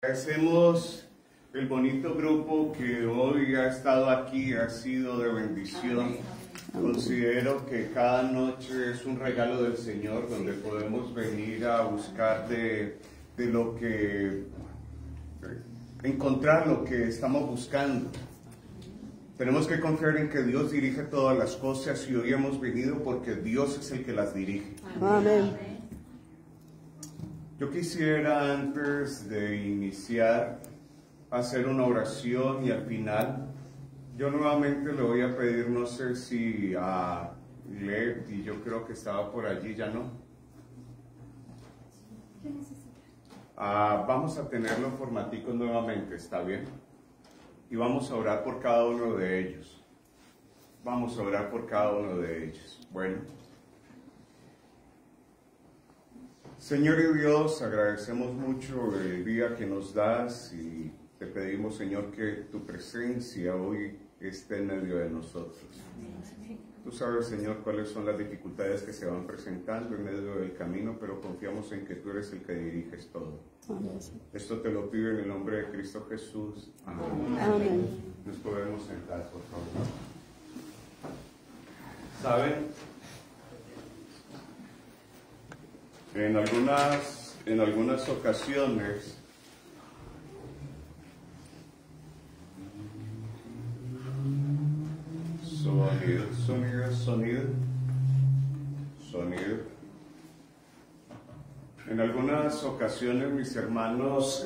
Agradecemos el bonito grupo que hoy ha estado aquí, ha sido de bendición. Considero que cada noche es un regalo del Señor donde podemos venir a buscar de lo que, encontrar lo que estamos buscando. Tenemos que confiar en que Dios dirige todas las cosas y hoy hemos venido porque Dios es el que las dirige. Amén. Yo quisiera, antes de iniciar, hacer una oración y al final yo nuevamente le voy a pedir, no sé si a Leti, yo creo que estaba por allí, ya no. Vamos a tenerlo en formaticos nuevamente, ¿está bien? Y vamos a orar por cada uno de ellos. Vamos a orar por cada uno de ellos. Bueno. Señor y Dios, agradecemos mucho el día que nos das y te pedimos, Señor, que tu presencia hoy esté en medio de nosotros. Tú sabes, Señor, cuáles son las dificultades que se van presentando en medio del camino, pero confiamos en que tú eres el que diriges todo. Amén. Esto te lo pido en el nombre de Cristo Jesús. Amén. Amén. Nos podemos sentar, por favor. ¿Saben? En algunas ocasiones sonido. En algunas ocasiones, mis hermanos,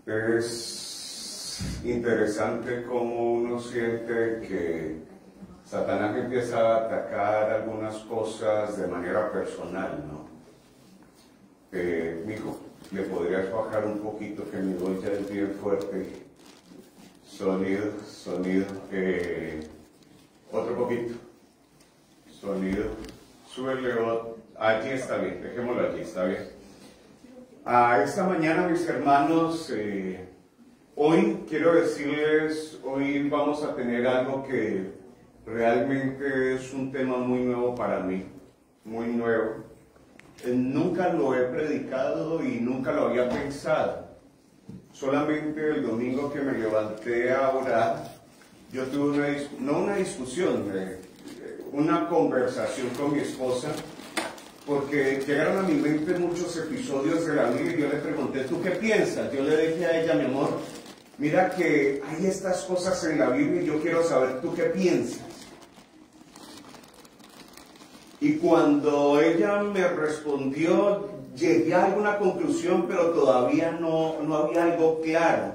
es interesante cómo uno siente que Satanás empieza a atacar algunas cosas de manera personal, ¿no? Mijo, ¿le podrías bajar un poquito que mi voz ya es bien fuerte? Sonido. Otro poquito. Sonido. Súbele otro. Allí está bien, dejémoslo allí, está bien. Esta mañana, mis hermanos, hoy quiero decirles, hoy vamos a tener algo que realmente es un tema muy nuevo para mí, muy nuevo. Nunca lo he predicado y nunca lo había pensado. Solamente el domingo que me levanté a orar, yo tuve una conversación con mi esposa, porque llegaron a mi mente muchos episodios de la Biblia y yo le pregunté, ¿tú qué piensas? Yo le dije a ella, mi amor, mira que hay estas cosas en la Biblia y yo quiero saber tú qué piensas. Y cuando ella me respondió, llegué a alguna conclusión, pero todavía no había algo claro.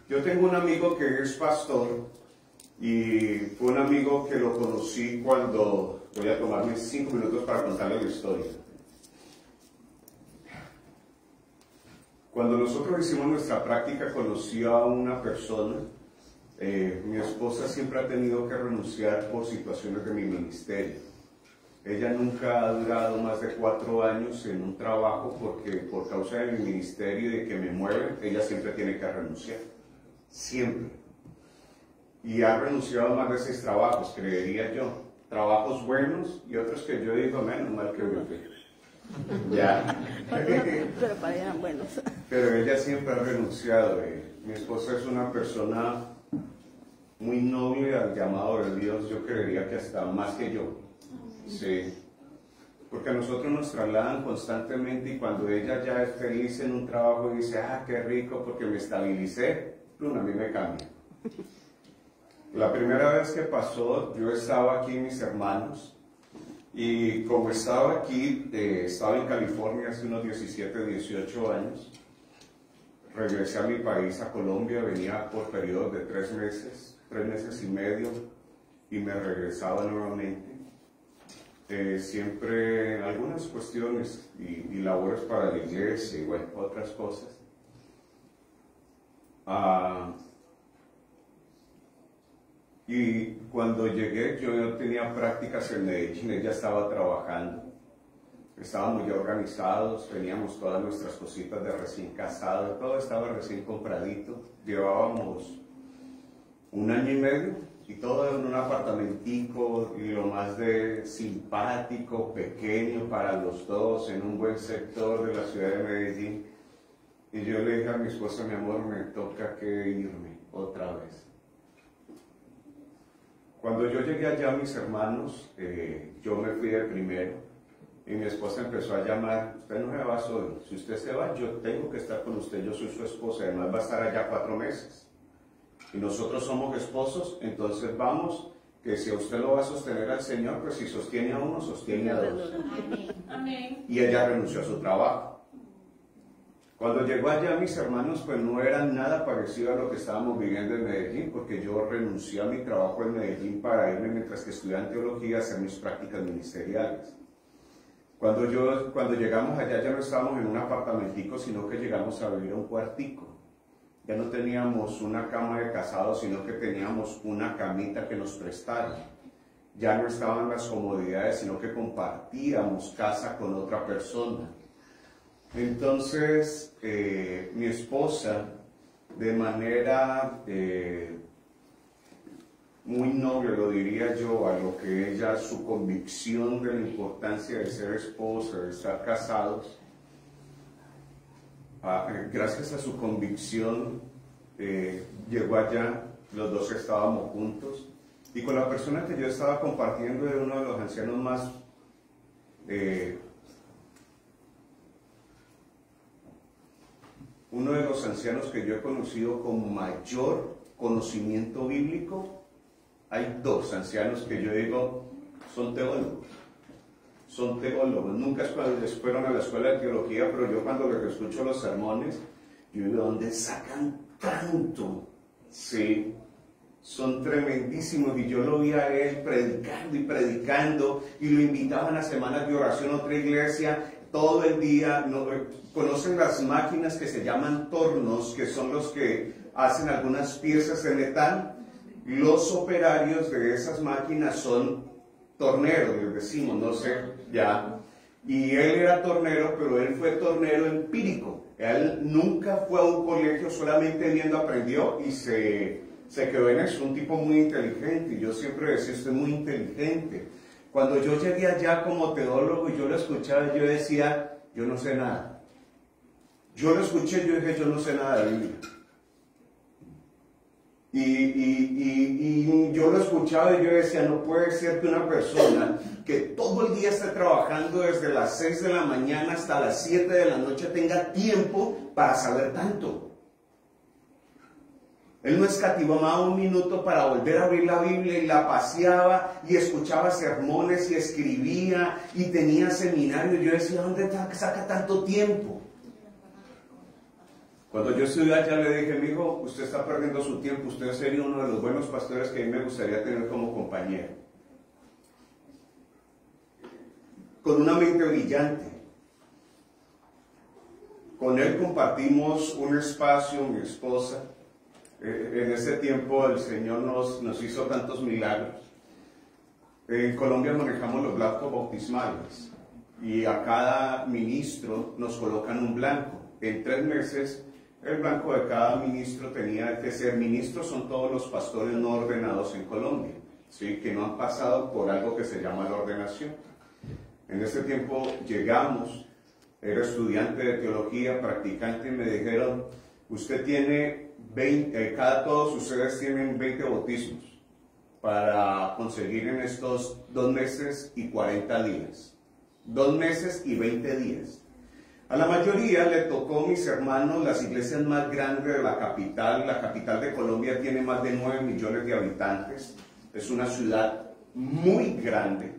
Yo tengo un amigo que es pastor y fue un amigo que lo conocí cuando, voy a tomarme 5 minutos para contarle la historia. Cuando nosotros hicimos nuestra práctica, conocí a una persona. Mi esposa siempre ha tenido que renunciar por situaciones de mi ministerio. Ella nunca ha durado más de 4 años en un trabajo porque por causa de mi ministerio y de que me mueven, ella siempre tiene que renunciar. Siempre. Y ha renunciado a más de 6 trabajos, creería yo. Trabajos buenos y otros que yo digo, menos mal que me fui. Ya. Pero para allá eran buenos. Pero ella siempre ha renunciado. Mi esposa es una persona muy noble al llamado de Dios, yo creería que hasta más que yo. Sí, porque a nosotros nos trasladan constantemente y cuando ella ya es feliz en un trabajo y dice, qué rico porque me estabilicé, a mí me cambia. La primera vez que pasó, yo estaba aquí, mis hermanos, y como estaba aquí, estaba en California hace unos 17, 18 años, regresé a mi país, a Colombia, venía por periodos de 3 meses y medio, y me regresaba nuevamente. Siempre algunas cuestiones y labores para la iglesia y bueno, otras cosas. Y cuando llegué, yo no tenía prácticas en Medellín, ella estaba trabajando. Estábamos ya organizados, teníamos todas nuestras cositas de recién casado, todo estaba recién compradito. Llevábamos 1 año y medio y todo en un apartamentico y lo más de simpático, pequeño para los dos, en un buen sector de la ciudad de Medellín. Y yo le dije a mi esposa, mi amor, me toca que irme otra vez. Cuando yo llegué allá, mis hermanos, yo me fui de primero y mi esposa empezó a llamar, usted no se va solo, si usted se va, yo tengo que estar con usted, yo soy su esposa, además va a estar allá 4 meses. Y nosotros somos esposos, entonces vamos, que si a usted lo va a sostener al Señor, pues si sostiene a uno, sostiene a dos. Amén. Y ella renunció a su trabajo. Cuando llegó allá, mis hermanos, pues no eran nada parecido a lo que estábamos viviendo en Medellín, porque yo renuncié a mi trabajo en Medellín para irme mientras que estudiaba teología a hacer mis prácticas ministeriales. Cuando llegamos allá ya no estábamos en un apartamentico, sino que llegamos a vivir a un cuartico. Ya no teníamos una cama de casados, sino que teníamos una camita que nos prestaron. Ya no estaban las comodidades, sino que compartíamos casa con otra persona. Entonces, mi esposa, de manera muy noble, lo diría yo, a lo que ella, su convicción de la importancia de ser esposa, de estar casados, gracias a su convicción, llegó allá, los dos estábamos juntos, y con la persona que yo estaba compartiendo era uno de los ancianos más uno de los ancianos que yo he conocido con mayor conocimiento bíblico. Hay 2 ancianos que yo digo son teólogos. Son teólogos, nunca fueron a la escuela de teología, pero yo cuando les escucho los sermones, yo digo, ¿dónde sacan tanto? Sí, son tremendísimos, y yo lo vi a él predicando, y lo invitaban a semanas de oración a otra iglesia, todo el día. Conocen las máquinas que se llaman tornos, que son los que hacen algunas piezas de metal. Los operarios de esas máquinas son torneros, les decimos, no sé, ya. Y él era tornero, pero él fue tornero empírico. Él nunca fue a un colegio, solamente viendo aprendió y se quedó en eso. Un tipo muy inteligente, y yo siempre decía, usted es muy inteligente. Cuando yo llegué allá como teólogo y yo lo escuchaba, yo decía, yo no sé nada. Yo lo escuché, yo dije, yo no sé nada de Biblia. Y yo lo escuchaba y yo decía, no puede ser que una persona que todo el día esté trabajando desde las 6 de la mañana hasta las 7 de la noche tenga tiempo para saber tanto. Él no escatimaba un minuto para volver a abrir la Biblia, y la paseaba y escuchaba sermones y escribía y tenía seminarios. Yo decía, ¿dónde saca tanto tiempo? Cuando yo estudié allá le dije, mijo, usted está perdiendo su tiempo, usted sería uno de los buenos pastores que a mí me gustaría tener como compañero. Con una mente brillante. Con él compartimos un espacio, mi esposa. En ese tiempo el Señor nos hizo tantos milagros. En Colombia manejamos los blancos bautismales, y a cada ministro nos colocan un blanco. En 3 meses el blanco de cada ministro tenía que ser. Ministros son todos los pastores no ordenados en Colombia, ¿sí? Que no han pasado por algo que se llama la ordenación. En ese tiempo llegamos, era estudiante de teología, practicante, y me dijeron, usted tiene 20, todos ustedes tienen 20 bautismos para conseguir en estos 2 meses y 40 días. 2 meses y 20 días. A la mayoría le tocó, mis hermanos, las iglesias más grandes de la capital. La capital de Colombia tiene más de 9 millones de habitantes. Es una ciudad muy grande,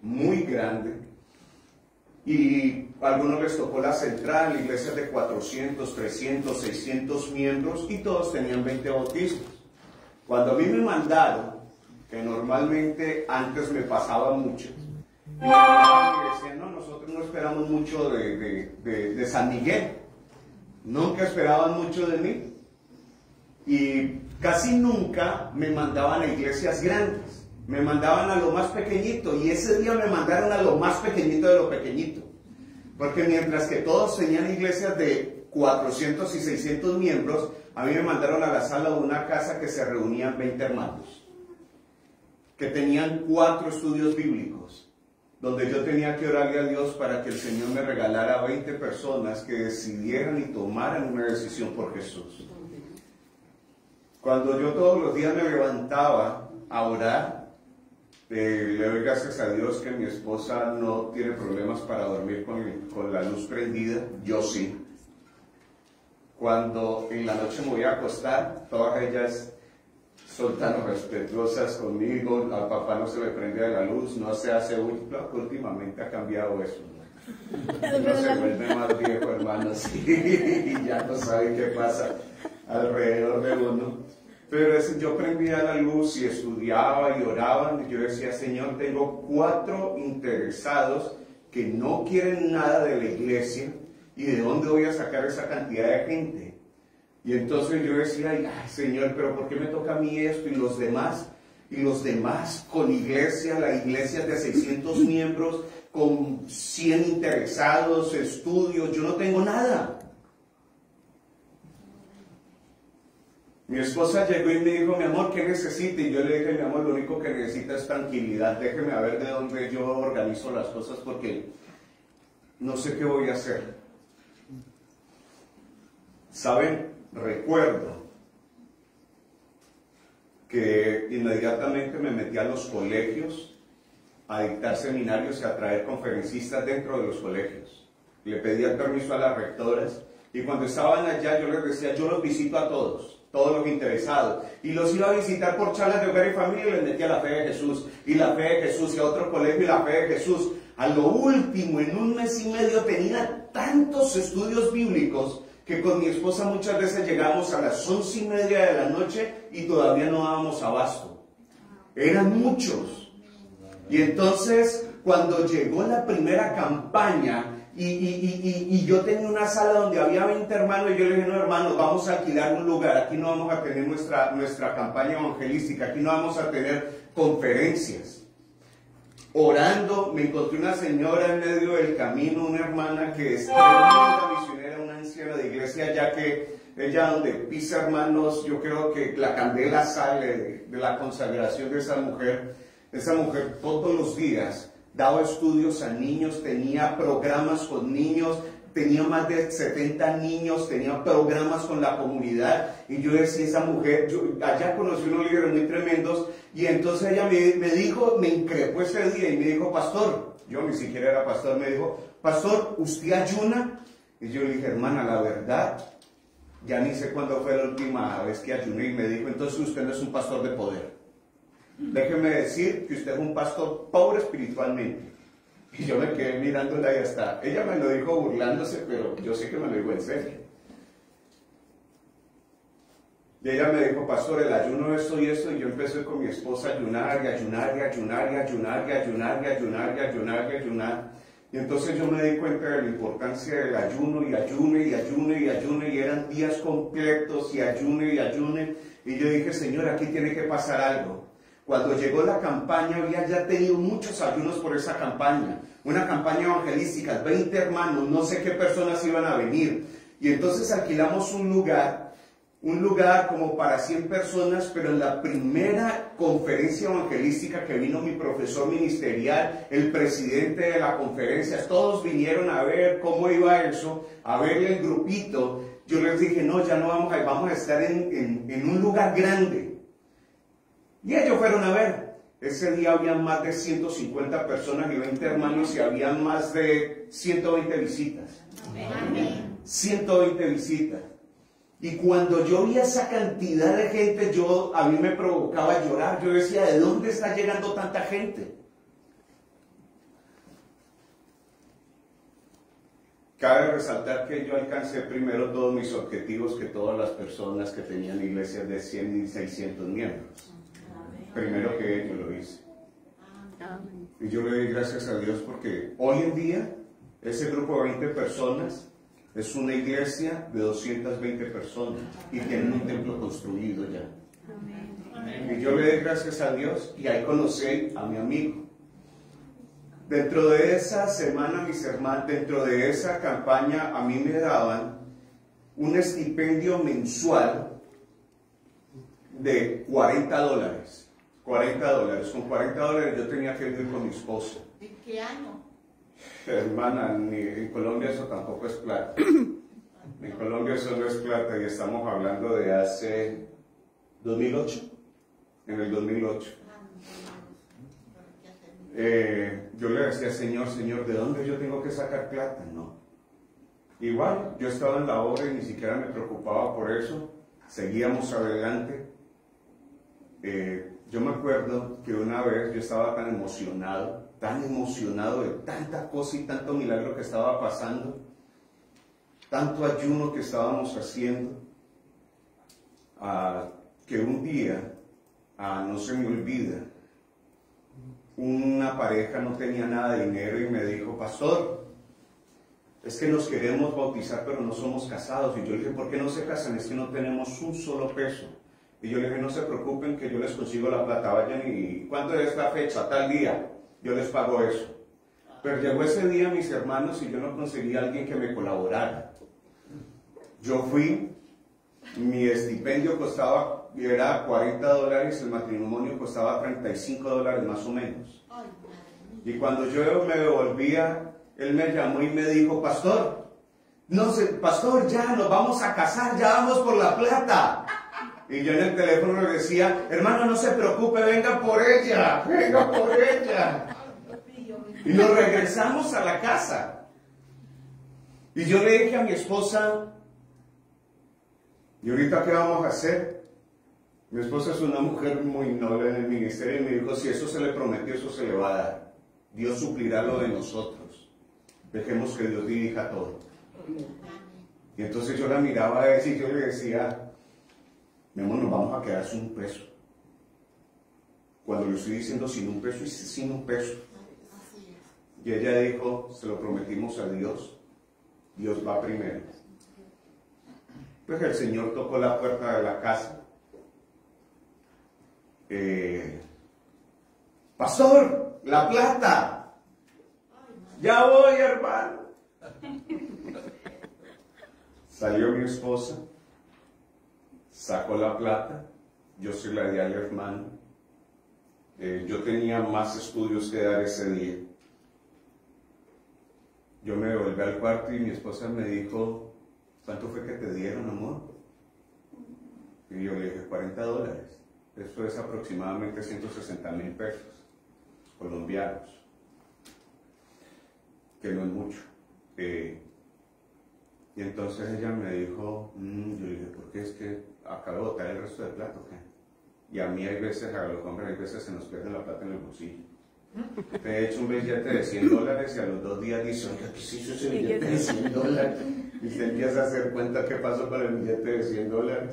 muy grande. Y a algunos les tocó la central, iglesias de 400, 300, 600 miembros, y todos tenían 20 bautismos. Cuando a mí me mandaron, que normalmente antes me pasaba mucho, y me decían, no, nosotros no esperamos mucho de San Miguel, nunca esperaban mucho de mí, y casi nunca me mandaban a iglesias grandes, me mandaban a lo más pequeñito, y ese día me mandaron a lo más pequeñito de lo pequeñito, porque mientras que todos tenían iglesias de 400 y 600 miembros, a mí me mandaron a la sala de una casa que se reunían 20 hermanos. que tenían 4 estudios bíblicos, donde yo tenía que orarle a Dios para que el Señor me regalara 20 personas que decidieran y tomaran una decisión por Jesús. Cuando yo todos los días me levantaba a orar, le doy gracias a Dios que mi esposa no tiene problemas para dormir con la luz prendida, yo sí. Cuando en la noche me voy a acostar, todas ellas son tan respetuosas conmigo, al papá no se le prende la luz, no se hace últimamente ha cambiado eso. Uno se vuelve más viejo, hermano, sí, y ya no sabe qué pasa alrededor de uno. Pero yo prendía la luz y estudiaba y oraba, y yo decía, Señor, tengo 4 interesados que no quieren nada de la iglesia, ¿y de dónde voy a sacar esa cantidad de gente? Y entonces yo decía, ay, Señor, pero ¿por qué me toca a mí esto y los demás? Y los demás con iglesia, la iglesia de 600 miembros, con 100 interesados, estudios, yo no tengo nada. Mi esposa llegó y me dijo, mi amor, ¿qué necesita? Y yo le dije, mi amor, lo único que necesita es tranquilidad. Déjeme a ver de dónde yo organizo las cosas porque no sé qué voy a hacer. ¿Saben? Recuerdo que inmediatamente me metí a los colegios a dictar seminarios y a traer conferencistas dentro de los colegios. Le pedía permiso a las rectoras y cuando estaban allá yo les decía, yo los visito a todos los interesados, y los iba a visitar por charlas de hogar y familia y les metía la fe de Jesús, y la fe de Jesús, y a otro colegio y la fe de Jesús. A lo último, en un mes y medio tenía tantos estudios bíblicos que con mi esposa muchas veces llegamos a las 11:30 de la noche y todavía no dábamos abasto. Eran muchos. Y entonces, cuando llegó la primera campaña, y yo tenía una sala donde había 20 hermanos, y yo le dije, no, hermanos, vamos a alquilar un lugar, aquí no vamos a tener nuestra campaña evangelística, aquí no vamos a tener conferencias. Orando, me encontré una señora en medio del camino, una hermana que es tremenda misionera, una anciana de iglesia, ya que ella donde pisa, hermanos, yo creo que la candela sale de la consagración de esa mujer. Esa mujer todos los días daba estudios a niños, tenía programas con niños, tenía más de 70 niños, tenía programas con la comunidad, y yo decía, esa mujer, yo allá conocí unos líderes muy tremendos, y entonces ella me dijo, me increpó ese día, y me dijo, pastor, yo ni siquiera era pastor, me dijo, pastor, ¿usted ayuna? Y yo le dije, hermana, la verdad, ya ni sé cuándo fue la última vez que ayuné, y me dijo, entonces usted no es un pastor de poder. Déjeme decir que usted es un pastor pobre espiritualmente. Y yo me quedé mirándola y hasta, ella me lo dijo burlándose, pero yo sé que me lo dijo en serio. Y ella me dijo, pastor, el ayuno es esto y esto, y yo empecé con mi esposa a ayunar, y ayunar, y ayunar, y ayunar, y ayunar, y ayunar, y ayunar, y ayunar. Y entonces yo me di cuenta de la importancia del ayuno, y ayune, y ayune, y ayune, y eran días completos, y ayune, y ayune. Y yo dije, Señor, aquí tiene que pasar algo. Cuando llegó la campaña, había ya tenido muchos ayunos por esa campaña. Una campaña evangelística, 20 hermanos, no sé qué personas iban a venir. Y entonces alquilamos un lugar como para 100 personas, pero en la primera conferencia evangelística que vino mi profesor ministerial, el presidente de la conferencia, todos vinieron a ver cómo iba eso, a ver el grupito. Yo les dije, no, ya no vamos a estar en un lugar grande. Y ellos fueron a ver. Ese día había más de 150 personas y 20 hermanos, y había más de 120 visitas. Amén. 120 visitas. Y cuando yo vi esa cantidad de gente, a mí me provocaba llorar. Yo decía, ¿de dónde está llegando tanta gente? Cabe resaltar que yo alcancé primero todos mis objetivos que todas las personas que tenían iglesias de 100 y 600 miembros. Primero que yo lo hice. Y yo le doy gracias a Dios porque hoy en día ese grupo de 20 personas es una iglesia de 220 personas y tienen un templo construido ya. Y yo le doy gracias a Dios, y ahí conocí a mi amigo. Dentro de esa semana, mis hermanos, dentro de esa campaña, a mí me daban un estipendio mensual de $40. $40. Con $40 yo tenía que vivir con mi esposa. ¿En qué año? Hermana, en Colombia eso tampoco es plata. En Colombia eso no es plata y estamos hablando de hace 2008. En el 2008. Yo le decía, Señor, ¿de dónde yo tengo que sacar plata? No. Igual, yo estaba en la obra y ni siquiera me preocupaba por eso. Seguíamos adelante. Yo me acuerdo que una vez yo estaba tan emocionado de tanta cosa y tanto milagro que estaba pasando, tanto ayuno que estábamos haciendo, que un día, no se me olvida, una pareja no tenía nada de dinero y me dijo, pastor, es que nos queremos bautizar pero no somos casados. Y yo le dije, ¿por qué no se casan? Es que no tenemos un solo peso. Y yo le dije, no se preocupen que yo les consigo la plata, vayan y ¿cuánto es esta fecha? Tal día, yo les pago eso. Pero llegó ese día, mis hermanos, y yo no conseguí a alguien que me colaborara. Yo fui, mi estipendio era $40, el matrimonio costaba $35 más o menos. Y cuando yo me devolvía, él me llamó y me dijo, pastor, no sé, pastor, ya nos vamos a casar, ya vamos por la plata. Y yo en el teléfono le decía, hermano, no se preocupe, venga por ella, venga por ella. Y nos regresamos a la casa. Y yo le dije a mi esposa, ¿y ahorita qué vamos a hacer? Mi esposa es una mujer muy noble en el ministerio y me dijo, si eso se le prometió, eso se le va a dar. Dios suplirá lo de nosotros. Dejemos que Dios dirija todo. Y entonces yo la miraba a ella y yo le decía, mi amor, nos vamos a quedar sin un peso. Cuando le estoy diciendo sin un peso, y sin un peso. Y ella dijo, se lo prometimos a Dios, Dios va primero. Pues el Señor tocó la puerta de la casa. Pastor, la plata. Ya voy, hermano. Salió mi esposa, sacó la plata, yo se la di al hermano. Yo tenía más estudios que dar ese día. Yo me devolví al cuarto y mi esposa me dijo, ¿cuánto fue que te dieron, amor? Y yo le dije, $40. Eso es aproximadamente 160,000 pesos colombianos, que no es mucho. Y entonces ella me dijo, yo le dije, ¿por qué? Es que acabo de botar el resto de plata, ¿o qué? Y a mí hay veces, a los hombres hay veces se nos pierde la plata en el bolsillo. Te he hecho un billete de $100 y a los 2 días dice, oiga, ¿qué se hizo ese billete de $100? Y se empieza a hacer cuenta qué pasó con el billete de $100.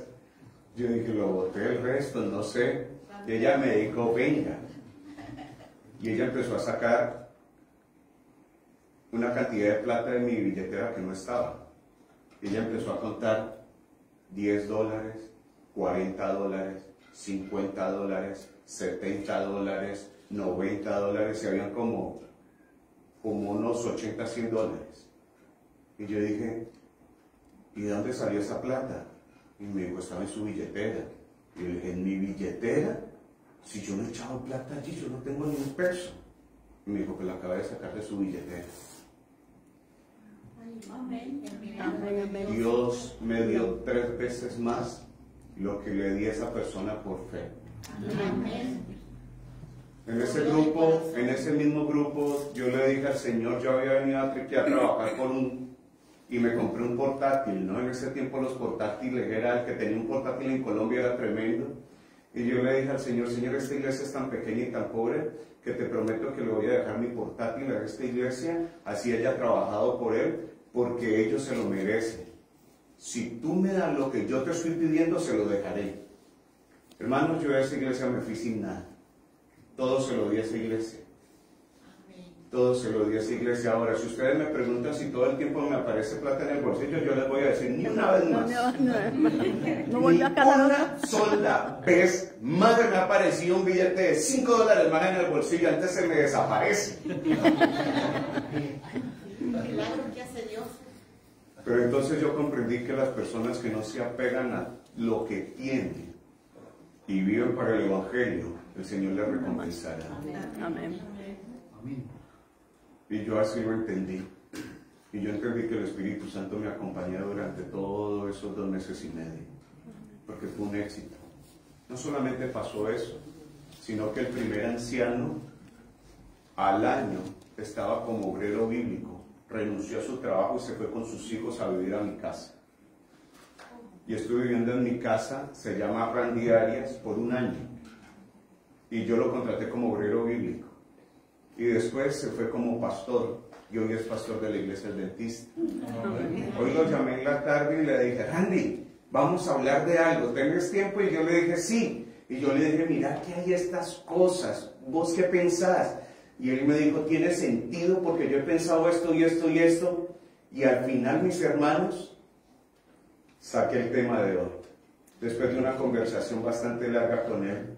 Yo dije, lo boté el resto, no sé. Y ella me dijo, venga. Y ella empezó a sacar una cantidad de plata de mi billetera que no estaba. Ella empezó a contar $10, $40, $50, $70, $90, y habían como unos $80, $100. Y yo dije, ¿y de dónde salió esa plata? Y me dijo, estaba en su billetera. Y yo le dije, ¿en mi billetera? Si yo no he echado plata allí, yo no tengo ni un peso. Y me dijo que la acaba de sacar de su billetera. Dios me dio 3 veces más lo que le di a esa persona por fe. En ese grupo, en ese mismo grupo, yo le dije al Señor, yo había venido aquí a trabajar y me compré un portátil, ¿no? En ese tiempo los portátiles, el que tenía un portátil en Colombia era tremendo. Y yo le dije al Señor, Señor, esta iglesia es tan pequeña y tan pobre que te prometo que le voy a dejar mi portátil a esta iglesia, así haya trabajado por él, porque ellos se lo merecen. Si tú me das lo que yo te estoy pidiendo, se lo dejaré. Hermanos, yo a esa iglesia me fui sin nada. Todo se lo di a esa iglesia. Todo se lo di a esa iglesia. Ahora, si ustedes me preguntan si todo el tiempo me aparece plata en el bolsillo, yo les voy a decir, ni una vez más. No volvió a casar. Una sola vez más me ha aparecido un billete de $5 más en el bolsillo, antes se me desaparece. Milagro que hace Dios. Pero entonces yo comprendí que las personas que no se apegan a lo que tienen, y viven para el Evangelio, el Señor les recompensará. Amén. Y yo así lo entendí. Y yo entendí que el Espíritu Santo me acompañó durante todos esos 2 meses y medio, porque fue un éxito. No solamente pasó eso, sino que el primer anciano al año estaba como obrero bíblico, renunció a su trabajo y se fue con sus hijos a vivir a mi casa. Y estuve viviendo en mi casa, se llama Randy Arias, por 1 año. Y yo lo contraté como obrero bíblico. Y después se fue como pastor, y hoy es pastor de la iglesia Adventista. Hoy lo llamé en la tarde y le dije, Randy, vamos a hablar de algo, ¿tienes tiempo? Y yo le dije, sí. Y yo le dije, mira que hay estas cosas, ¿vos qué pensás? Y él me dijo, tiene sentido porque yo he pensado esto y esto y esto. Y al final, mis hermanos, saqué el tema de hoy. Después de una conversación bastante larga con él.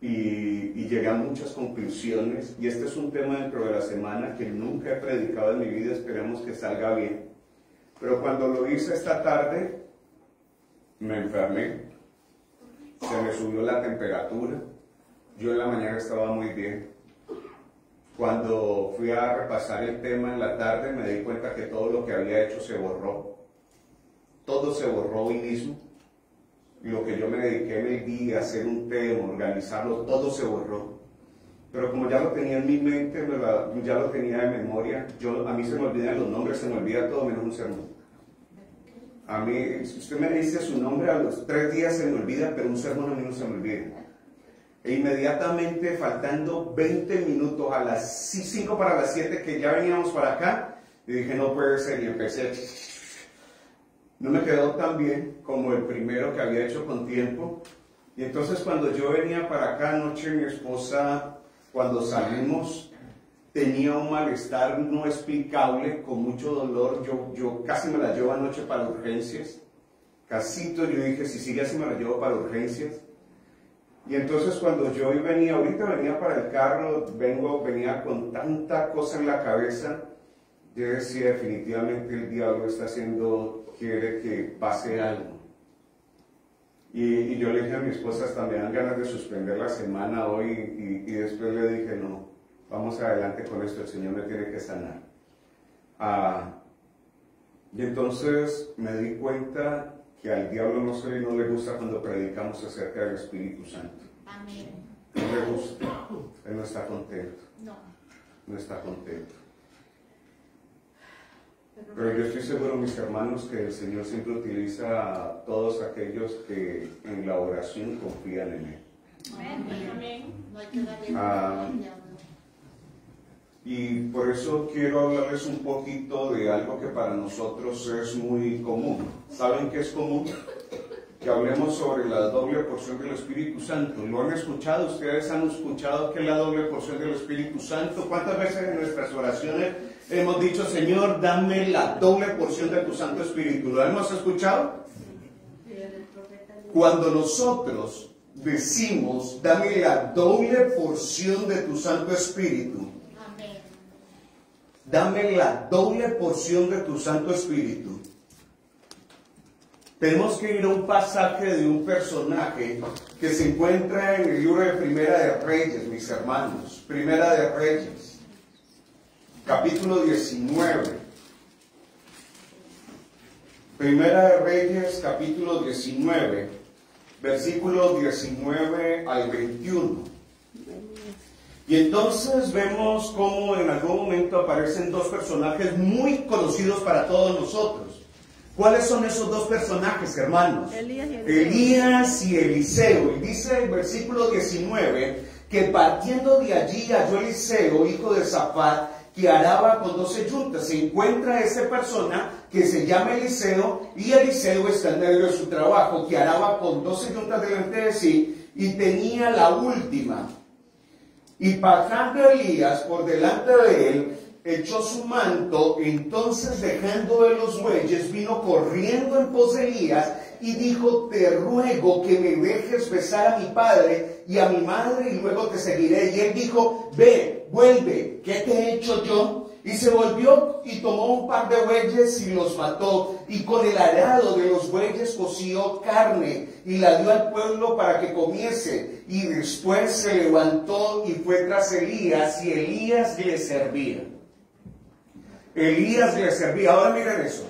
Y llegué a muchas conclusiones. Y este es un tema dentro de la semana que nunca he predicado en mi vida. Esperemos que salga bien. Pero cuando lo hice esta tarde, me enfermé. Se me subió la temperatura. Yo en la mañana estaba muy bien. Cuando fui a repasar el tema en la tarde, me di cuenta que todo lo que había hecho se borró. Todo se borró hoy mismo. Lo que yo me dediqué en el día a hacer un tema, organizarlo, todo se borró. Pero como ya lo tenía en mi mente, ya lo tenía de memoria, a mí se me olvidan los nombres, se me olvida todo menos un sermón. A mí, si usted me dice su nombre, a los 3 días se me olvida, pero un sermón a mí no se me olvida. E inmediatamente, faltando 20 minutos a las 5 para las 7, que ya veníamos para acá, y dije, no puede ser, y empecé. No me quedó tan bien como el primero que había hecho con tiempo. Y entonces cuando yo venía para acá anoche, mi esposa, cuando salimos, tenía un malestar no explicable, con mucho dolor. Yo casi me la llevo anoche para urgencias. Casito, yo dije, si sigue así me la llevo para urgencias. Y entonces cuando yo venía, ahorita venía para el carro, venía con tanta cosa en la cabeza, yo decía, definitivamente el diablo está quiere que pase algo. Y yo le dije a mi esposa, hasta me dan ganas de suspender la semana hoy, y después le dije, no, vamos adelante con esto, el Señor me tiene que sanar. Y entonces me di cuenta que al diablo no le gusta cuando predicamos acerca del Espíritu Santo. Amén. No le gusta, él no está contento. No está contento. Pero yo estoy seguro, mis hermanos, que el Señor siempre utiliza a todos aquellos que en la oración confían en Él. Amén. No hay que darle al diablo. Y por eso quiero hablarles un poquito de algo que para nosotros es muy común. ¿Saben qué es común? Que hablemos sobre la doble porción del Espíritu Santo. ¿Lo han escuchado? ¿Ustedes han escuchado qué es la doble porción del Espíritu Santo? ¿Cuántas veces en nuestras oraciones hemos dicho, Señor, dame la doble porción de tu Santo Espíritu? ¿Lo hemos escuchado? Cuando nosotros decimos, dame la doble porción de tu Santo Espíritu, dame la doble porción de tu Santo Espíritu, tenemos que ir a un pasaje de un personaje que se encuentra en el libro de Primera de Reyes, mis hermanos. Primera de Reyes, capítulo 19. Primera de Reyes, capítulo 19, versículos 19 al 21. Y entonces vemos cómo en algún momento aparecen 2 personajes muy conocidos para todos nosotros. ¿Cuáles son esos 2 personajes, hermanos? Elías y Eliseo. Y dice el versículo 19 que partiendo de allí halló Eliseo, hijo de Safat, que araba con 12 yuntas. Se encuentra esa persona que se llama Eliseo, y Eliseo está en medio de su trabajo, que araba con 12 yuntas delante de sí, y tenía la última. Y pasando Elías por delante de él, echó su manto, entonces dejando de los bueyes, vino corriendo en pos de Elías, y dijo, te ruego que me dejes besar a mi padre y a mi madre, y luego te seguiré. Y él dijo, ve, vuelve, ¿qué te he hecho yo? Y se volvió y tomó un par de bueyes y los mató, y con el arado de los bueyes coció carne y la dio al pueblo para que comiese. Y después se levantó y fue tras Elías, y Elías le servía. Elías le servía. Ahora miren eso.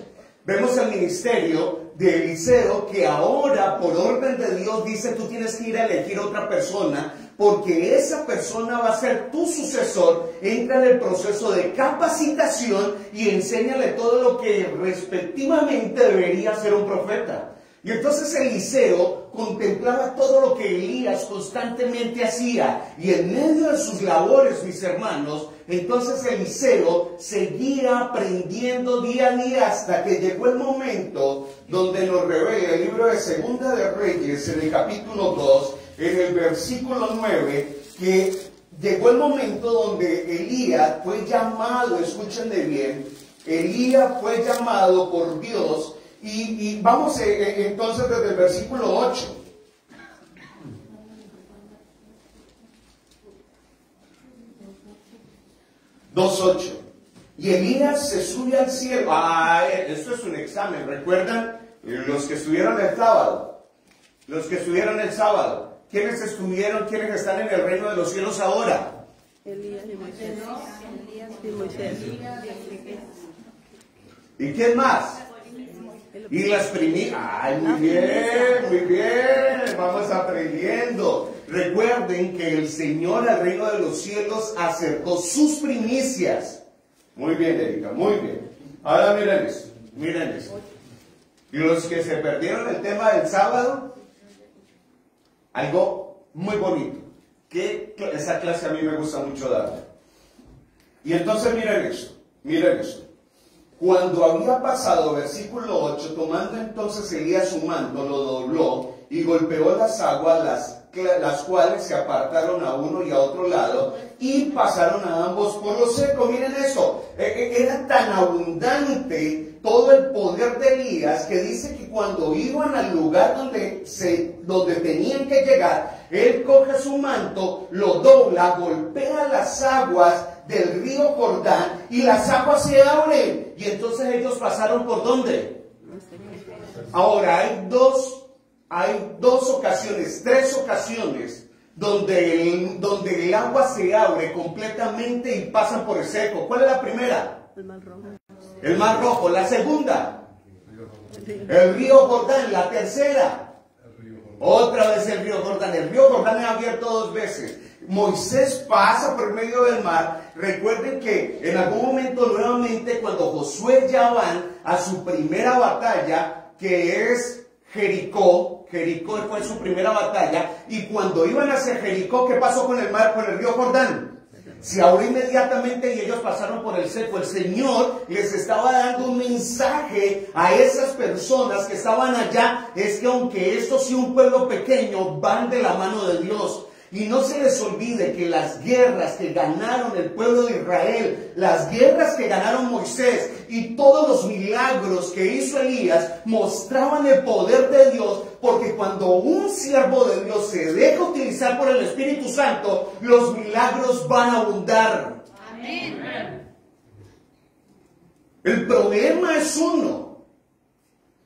Vemos el ministerio de Eliseo, que ahora por orden de Dios dice: tú tienes que ir a elegir otra persona, porque esa persona va a ser tu sucesor. Entra en el proceso de capacitación y enséñale todo lo que respectivamente debería ser un profeta. Y entonces Eliseo contemplaba todo lo que Elías constantemente hacía, y en medio de sus labores, mis hermanos, entonces Eliseo seguía aprendiendo día a día, hasta que llegó el momento donde nos revela el libro de Segunda de Reyes, en el capítulo 2, en el versículo 9, que llegó el momento donde Elías fue llamado, escúchenme bien, Elías fue llamado por Dios. Y vamos entonces desde el versículo 8. Y Elías se sube al cielo. Esto es un examen. ¿Recuerdan los que estuvieron el sábado? Los que estuvieron el sábado. ¿Quiénes estuvieron? ¿Quiénes están en el reino de los cielos ahora? Elías y Moisés. Elías y Moisés. ¿Y quién más? Y las primicias. ¡Ay, muy bien, muy bien! Vamos aprendiendo. Recuerden que el Señor al reino de los cielos acercó sus primicias. Muy bien, Erika, muy bien. Ahora miren esto, miren esto. Y los que se perdieron el tema del sábado, algo muy bonito. Que esa clase a mí me gusta mucho darla. Y entonces miren esto, miren esto. Cuando había pasado, versículo 8, tomando entonces Elías su manto, lo dobló y golpeó las aguas, las cuales se apartaron a uno y a otro lado, y pasaron a ambos por lo seco. Miren eso, era tan abundante todo el poder de Elías, que dice que cuando iban al lugar donde tenían que llegar, él coge su manto, lo dobla, golpea las aguas del río Jordán, y las aguas se abren, y entonces ellos pasaron ¿por dónde? Ahora hay dos ocasiones, tres ocasiones donde el agua se abre completamente y pasan por el seco. ¿Cuál es la primera? El Mar Rojo. El Mar Rojo. La segunda, el río Jordán. La tercera, otra vez el río Jordán. El río Jordán es abierto dos veces. Moisés pasa por medio del mar. Recuerden que en algún momento nuevamente, cuando Josué ya van a su primera batalla, que es Jericó fue su primera batalla, y cuando iban hacia Jericó, ¿qué pasó con el mar, con el río Jordán? Se abrió inmediatamente y ellos pasaron por el seco. El Señor les estaba dando un mensaje a esas personas que estaban allá, es que aunque esto sea un pueblo pequeño, van de la mano de Dios. Y no se les olvide que las guerras que ganaron el pueblo de Israel, las guerras que ganaron Moisés y todos los milagros que hizo Elías mostraban el poder de Dios, porque cuando un siervo de Dios se deja utilizar por el Espíritu Santo, los milagros van a abundar. Amén. El problema es uno.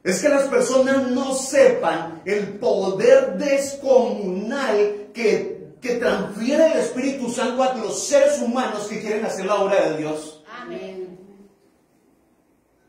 Es que las personas no sepan el poder descomunal que transfiere el Espíritu Santo a los seres humanos que quieren hacer la obra de Dios. Amén.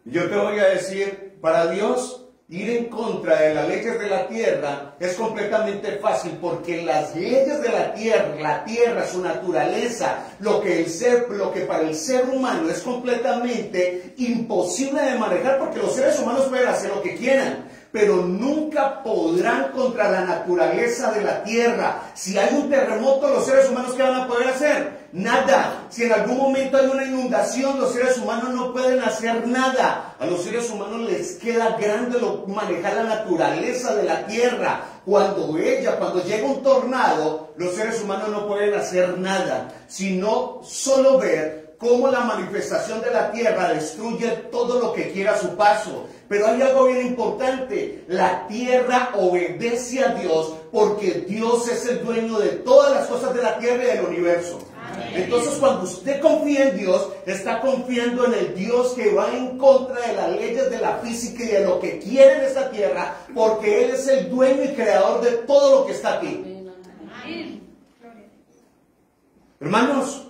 Yo te voy a decir, para Dios, ir en contra de las leyes de la tierra es completamente fácil, porque las leyes de la tierra, su naturaleza, lo que para el ser humano es completamente imposible de manejar, porque los seres humanos pueden hacer lo que quieran, pero nunca podrán contra la naturaleza de la tierra. Si hay un terremoto, los seres humanos, ¿qué van a poder hacer? Nada. Si en algún momento hay una inundación, los seres humanos no pueden hacer nada. A los seres humanos les queda grande manejar la naturaleza de la tierra. Cuando llega un tornado, los seres humanos no pueden hacer nada, sino solo ver cómo la manifestación de la tierra destruye todo lo que quiera a su paso. Pero hay algo bien importante: la tierra obedece a Dios, porque Dios es el dueño de todas las cosas de la tierra y del universo. Entonces, cuando usted confía en Dios, está confiando en el Dios que va en contra de las leyes de la física y de lo que quiere en esta tierra, porque Él es el dueño y creador de todo lo que está aquí. Hermanos,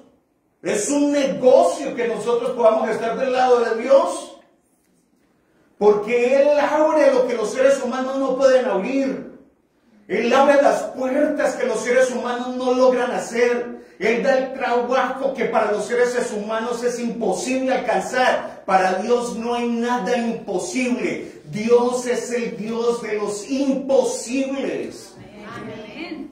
es un negocio que nosotros podamos estar del lado de Dios, porque Él abre lo que los seres humanos no pueden abrir. Él abre las puertas que los seres humanos no logran hacer. Él da el trabajo que para los seres humanos es imposible alcanzar. Para Dios no hay nada imposible. Dios es el Dios de los imposibles. Amén.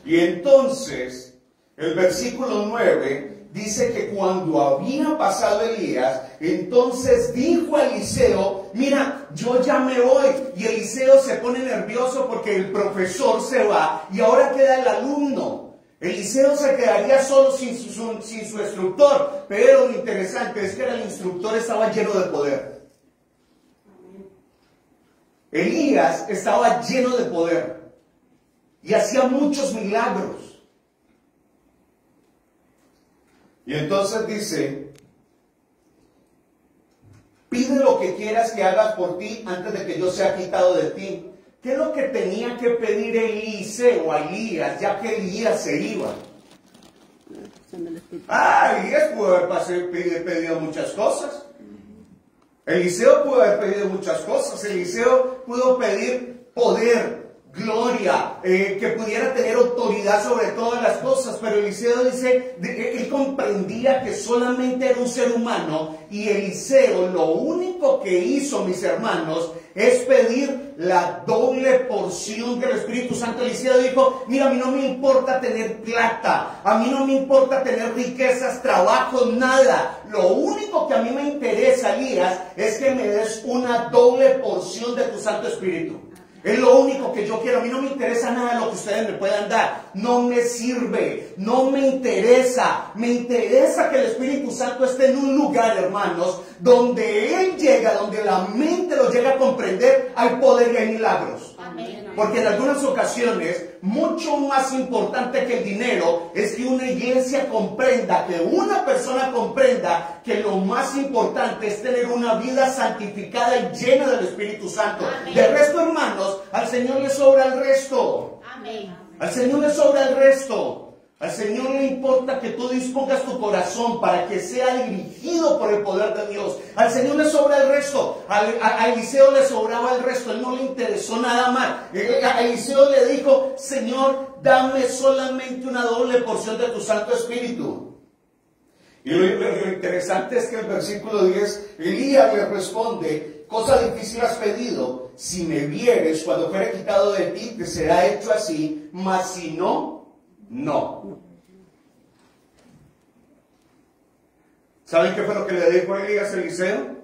Y entonces, el versículo 9 dice que cuando había pasado Elías, entonces dijo a Eliseo: mira, yo ya me voy. Y Eliseo se pone nervioso porque el profesor se va y ahora queda el alumno. Eliseo se quedaría solo sin su instructor, pero lo interesante es que el instructor estaba lleno de poder. Elías estaba lleno de poder y hacía muchos milagros. Y entonces dice: pide lo que quieras que hagas por ti antes de que yo sea quitado de ti. ¿Qué es lo que tenía que pedir Eliseo a Elías, ya que Elías se iba? Elías pudo haber pedido muchas cosas. Eliseo pudo haber pedido muchas cosas. Eliseo pudo pedir poder, gloria, que pudiera tener autoridad sobre todas las cosas, pero Eliseo dice, él comprendía que solamente era un ser humano, y Eliseo lo único que hizo, mis hermanos, es pedir la doble porción del Espíritu Santo. Eliseo dijo: mira, a mí no me importa tener plata, a mí no me importa tener riquezas, trabajo, nada. Lo único que a mí me interesa, Elías, es que me des una doble porción de tu Santo Espíritu. Es lo único que yo quiero. A mí no me interesa nada de lo que ustedes me puedan dar. No me sirve, no me interesa. Me interesa que el Espíritu Santo esté en un lugar, hermanos, donde Él llega, donde la mente lo llega a comprender, hay poder y hay milagros. Amén. Porque en algunas ocasiones, mucho más importante que el dinero es que una iglesia comprenda, que una persona comprenda que lo más importante es tener una vida santificada y llena del Espíritu Santo. Amén. De resto, hermanos, al Señor le sobra el resto. Amén. Al Señor le sobra el resto. Al Señor le importa que tú dispongas tu corazón para que sea dirigido por el poder de Dios. Al Señor le sobra el resto. A Eliseo le sobraba el resto. Él no le interesó nada más. A Eliseo le dijo: Señor, dame solamente una doble porción de tu Santo Espíritu. Y lo interesante es que el versículo 10, Elías le responde: cosa difícil has pedido. Si me vieres cuando fuere quitado de ti, te será hecho así. Mas si no, no. ¿Saben qué fue lo que le dijo Elías a Eliseo?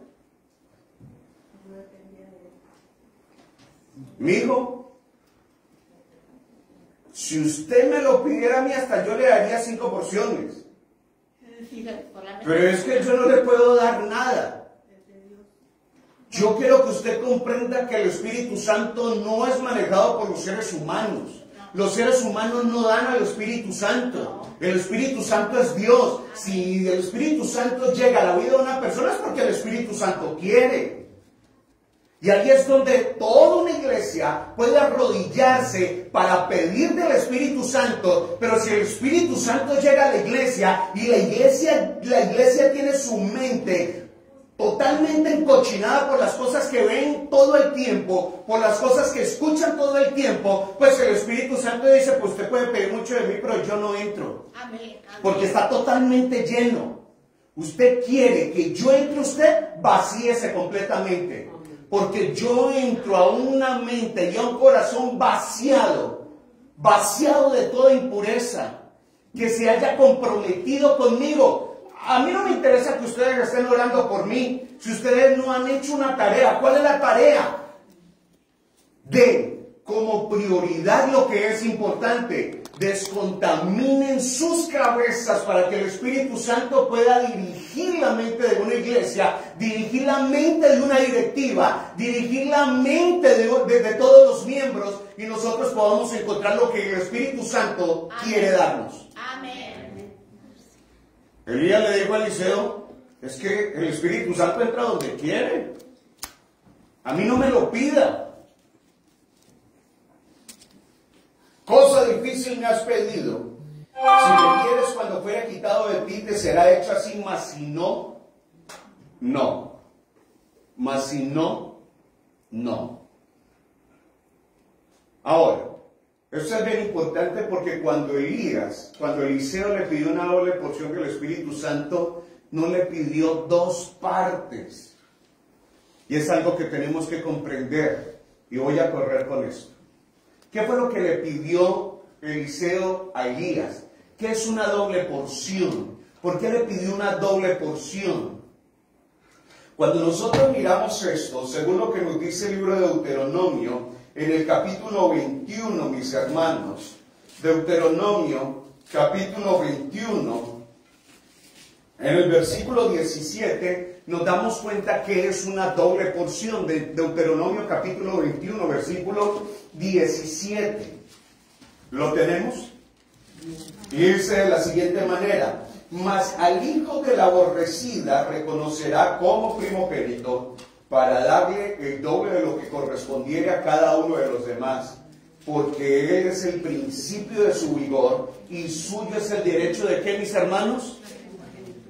Mijo, si usted me lo pidiera a mí, hasta yo le daría 5 porciones. Pero es que yo no le puedo dar nada. Yo quiero que usted comprenda que el Espíritu Santo no es manejado por los seres humanos. Los seres humanos no dan al Espíritu Santo. El Espíritu Santo es Dios. Si el Espíritu Santo llega a la vida de una persona, es porque el Espíritu Santo quiere. Y ahí es donde toda una iglesia puede arrodillarse para pedir del Espíritu Santo. Pero si el Espíritu Santo llega a la iglesia y la iglesia tiene su mente totalmente encochinada por las cosas que ven todo el tiempo, por las cosas que escuchan todo el tiempo, pues el Espíritu Santo dice: pues usted puede pedir mucho de mí, pero yo no entro. Amén. Porque está totalmente lleno. Usted quiere que yo entre usted, vacíese completamente. Porque yo entro a una mente y a un corazón vaciado de toda impureza, que se haya comprometido conmigo. A mí no me interesa que ustedes estén orando por mí si ustedes no han hecho una tarea. ¿Cuál es la tarea? De como prioridad lo que es importante. Descontaminen sus cabezas para que el Espíritu Santo pueda dirigir la mente de una iglesia, dirigir la mente de una directiva, dirigir la mente de todos los miembros, y nosotros podamos encontrar lo que el Espíritu Santo quiere darnos. Amén. Elías le dijo a Eliseo, es que el Espíritu Santo entra donde quiere. A mí no me lo pida. Cosa difícil me has pedido. Si me quieres cuando fuera quitado de ti, te será hecho así, mas si no, no. Mas si no, no. Ahora, esto es bien importante porque cuando Eliseo le pidió una doble porción del Espíritu Santo, no le pidió dos partes. Y es algo que tenemos que comprender. Y voy a correr con esto. ¿Qué fue lo que le pidió Eliseo a Elías? ¿Qué es una doble porción? ¿Por qué le pidió una doble porción? Cuando nosotros miramos esto, según lo que nos dice el libro de Deuteronomio, en el capítulo 21, mis hermanos, Deuteronomio, capítulo 21, en el versículo 17, nos damos cuenta que es una doble porción. De Deuteronomio, capítulo 21, versículo 17. ¿Lo tenemos? Y dice de la siguiente manera: mas al hijo de la aborrecida reconocerá como primogénito, para darle el doble de lo que correspondiere a cada uno de los demás, porque él es el principio de su vigor, y suyo es el derecho de ¿qué, mis hermanos?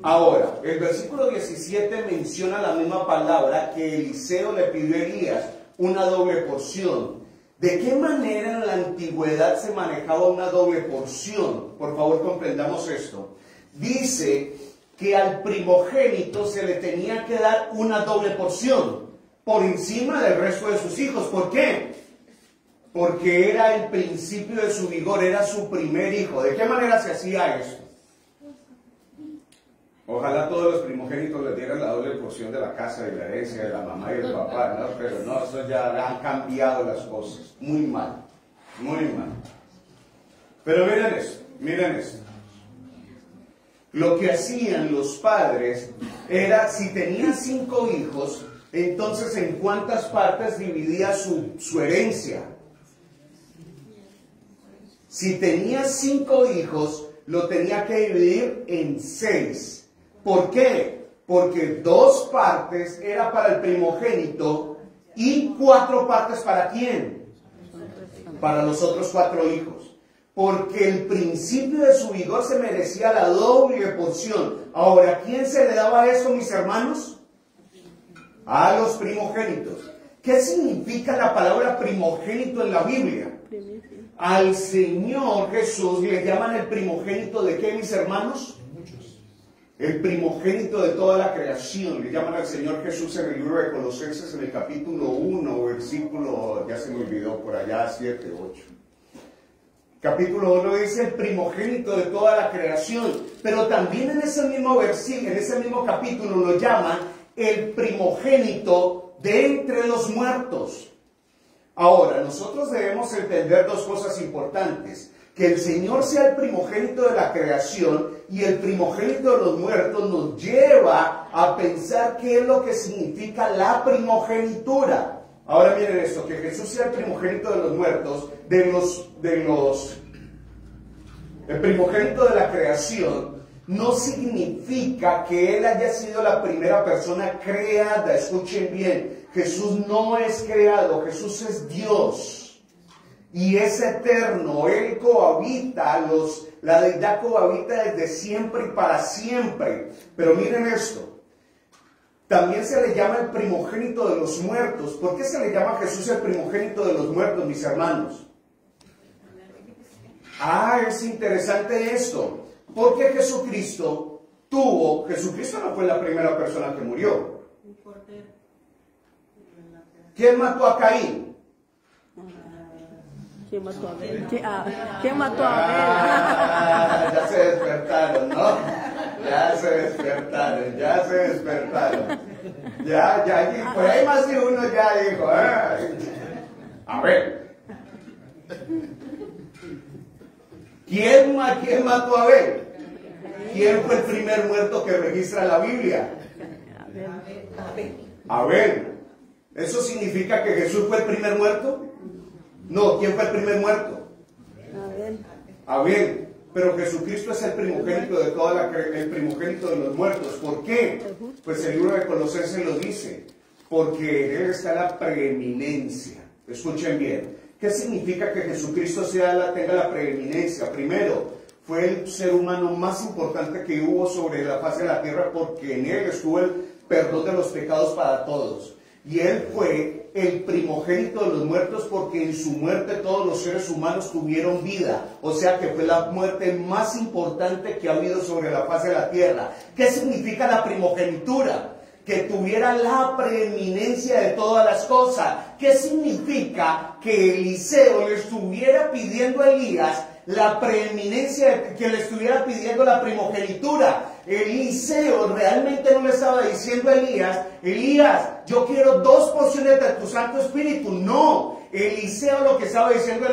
Ahora, el versículo 17 menciona la misma palabra que Eliseo le pidió a Elías, una doble porción. ¿De qué manera en la antigüedad se manejaba una doble porción? Por favor, comprendamos esto. Dice que al primogénito se le tenía que dar una doble porción por encima del resto de sus hijos. ¿Por qué? Porque era el principio de su vigor, era su primer hijo. ¿De qué manera se hacía esto? Ojalá todos los primogénitos les dieran la doble porción de la casa, de la herencia, de la mamá y del papá, ¿no? Pero no, eso ya han cambiado las cosas. Muy mal, muy mal. Pero miren esto. Lo que hacían los padres era, si tenían 5 hijos, entonces ¿en cuántas partes dividía su herencia? Si tenía 5 hijos, lo tenía que dividir en 6. ¿Por qué? Porque 2 partes era para el primogénito y 4 partes ¿para quién? Para los otros 4 hijos. Porque el principio de su vigor se merecía la doble porción. Ahora, ¿a quién se le daba esto, mis hermanos? A los primogénitos. ¿Qué significa la palabra primogénito en la Biblia? Al Señor Jesús le llaman el primogénito de ¿qué, mis hermanos? El primogénito de toda la creación. Le llaman al Señor Jesús en el libro de Colosenses, en el capítulo 1, versículo, ya se me olvidó, por allá 7, 8. Capítulo 1 dice el primogénito de toda la creación. Pero también en ese mismo versículo, en ese mismo capítulo, lo llaman el primogénito de entre los muertos. Ahora, nosotros debemos entender 2 cosas importantes. Que el Señor sea el primogénito de la creación y el primogénito de los muertos nos lleva a pensar qué es lo que significa la primogenitura. Ahora miren esto, que Jesús sea el primogénito de los muertos, el primogénito de la creación, no significa que Él haya sido la primera persona creada. Escuchen bien, Jesús no es creado, Jesús es Dios. Y es eterno, Él cohabita, la deidad cohabita desde siempre y para siempre. Pero miren esto, también se le llama el primogénito de los muertos. ¿Por qué se le llama a Jesús el primogénito de los muertos, mis hermanos? Es interesante esto, porque Jesucristo no fue la primera persona que murió. ¿Quién mató a Caín? ¿Quién mató a Abel? ¿Quién mató a Abel? Ya se despertaron, ¿no? Ya se despertaron. Ya, por ahí más de uno ya dijo, a ver. ¿Quién mató a Abel? ¿Quién fue el primer muerto que registra la Biblia? Abel. ¿Eso significa que Jesús fue el primer muerto? No, ¿quién fue el primer muerto? Abel. Pero Jesucristo es el primogénito de el primogénito de los muertos. ¿Por qué? Pues el libro de Colosenses lo dice. Porque en él está la preeminencia. Escuchen bien. ¿Qué significa que Jesucristo tenga la preeminencia? Primero, fue el ser humano más importante que hubo sobre la faz de la tierra, porque en él estuvo el perdón de los pecados para todos. Y él fue el primogénito de los muertos, porque en su muerte todos los seres humanos tuvieron vida. O sea que fue la muerte más importante que ha habido sobre la faz de la tierra. ¿Qué significa la primogenitura? Que tuviera la preeminencia de todas las cosas. ¿Qué significa que Eliseo le estuviera pidiendo a Elías la preeminencia, que le estuviera pidiendo la primogenitura? Eliseo realmente no le estaba diciendo a Elías, Elías, yo quiero 2 porciones de tu Santo Espíritu. No, Eliseo lo que estaba diciendo a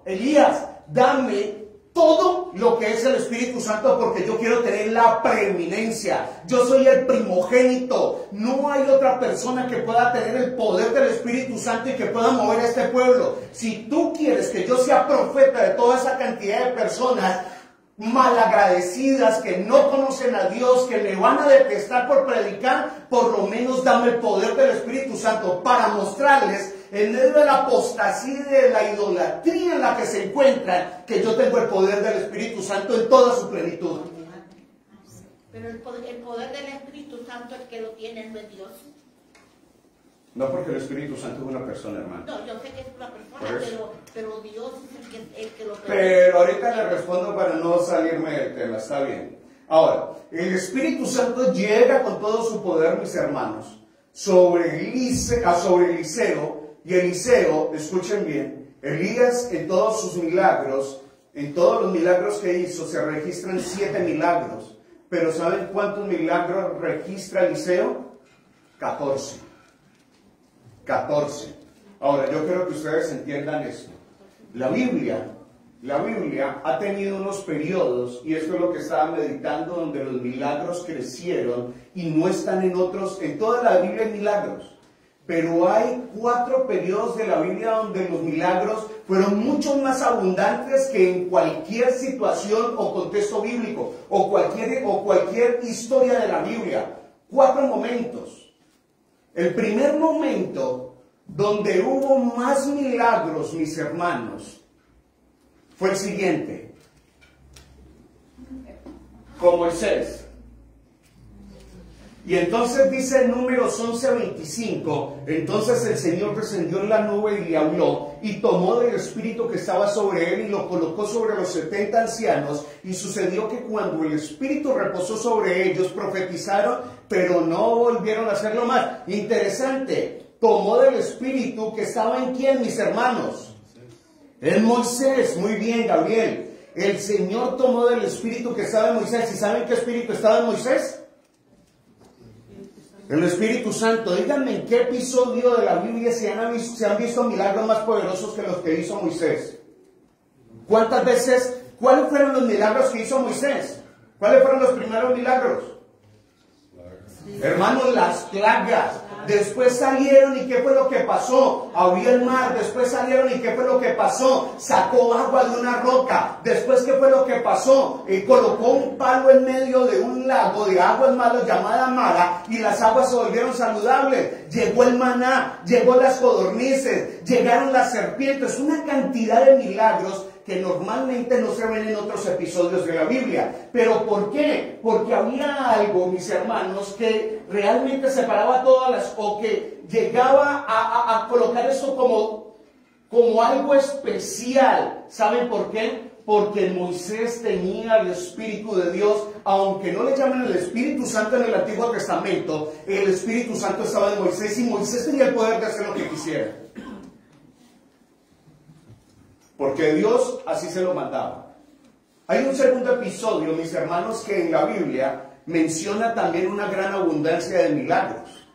Elías, dame todo lo que es el Espíritu Santo, porque yo quiero tener la preeminencia. Yo soy el primogénito. No hay otra persona que pueda tener el poder del Espíritu Santo y que pueda mover a este pueblo. Si tú quieres que yo sea profeta de toda esa cantidad de personas malagradecidas, que no conocen a Dios, que le van a detestar por predicar, por lo menos dame el poder del Espíritu Santo para mostrarles, en medio de la apostasía y de la idolatría en la que se encuentran, que yo tengo el poder del Espíritu Santo en toda su plenitud. Pero el poder del Espíritu Santo, el que lo tiene, no es Dios. No, porque el Espíritu Santo es una persona, hermano. No, yo sé que es una persona, pero Dios es el que lo permite. Pero ahorita le respondo para no salirme del tema, está bien. Ahora, el Espíritu Santo llega con todo su poder, mis hermanos, sobre Eliseo. Y Eliseo, escuchen bien, Elías en todos sus milagros, en todos los milagros que hizo, se registran 7 milagros. Pero ¿saben cuántos milagros registra Eliseo? 14. 14. Ahora, yo quiero que ustedes entiendan esto. La Biblia ha tenido unos periodos, y esto es lo que estaba meditando, donde los milagros crecieron y no están en toda la Biblia hay milagros. Pero hay 4 periodos de la Biblia donde los milagros fueron mucho más abundantes que en cualquier situación o contexto bíblico, o cualquier historia de la Biblia. 4 momentos. El primer momento donde hubo más milagros, mis hermanos, fue el siguiente. Con Moisés. Y entonces dice en Números 11:25, entonces el Señor descendió en la nube y le habló, y tomó del espíritu que estaba sobre él y lo colocó sobre los 70 ancianos, y sucedió que cuando el espíritu reposó sobre ellos, profetizaron, pero no volvieron a hacerlo más. Interesante, tomó del espíritu que estaba en ¿quién, mis hermanos? En Moisés. Muy bien, Gabriel. El Señor tomó del espíritu que estaba en Moisés. ¿Y saben qué espíritu estaba en Moisés? El Espíritu Santo. Díganme en qué episodio de la Biblia se han visto milagros más poderosos que los que hizo Moisés. ¿Cuántas veces? ¿Cuáles fueron los milagros que hizo Moisés? ¿Cuáles fueron los primeros milagros? Hermanos, las plagas. Después salieron y ¿qué fue lo que pasó? Había el mar. Después salieron y ¿qué fue lo que pasó? Sacó agua de una roca. Después ¿qué fue lo que pasó? Colocó un palo en medio de un lago de aguas malas llamada Mara, y las aguas se volvieron saludables. Llegó el maná, llegó las codornices, llegaron las serpientes. Una cantidad de milagros que normalmente no se ven en otros episodios de la Biblia. ¿Pero por qué? Porque había algo, mis hermanos, que realmente separaba todas las, o que llegaba a colocar esto como algo especial. ¿Saben por qué? Porque Moisés tenía el Espíritu de Dios, aunque no le llaman el Espíritu Santo en el Antiguo Testamento, el Espíritu Santo estaba en Moisés, y Moisés tenía el poder de hacer lo que quisiera. Porque Dios así se lo mandaba. Hay un segundo episodio, mis hermanos, que en la Biblia menciona también una gran abundancia de milagros.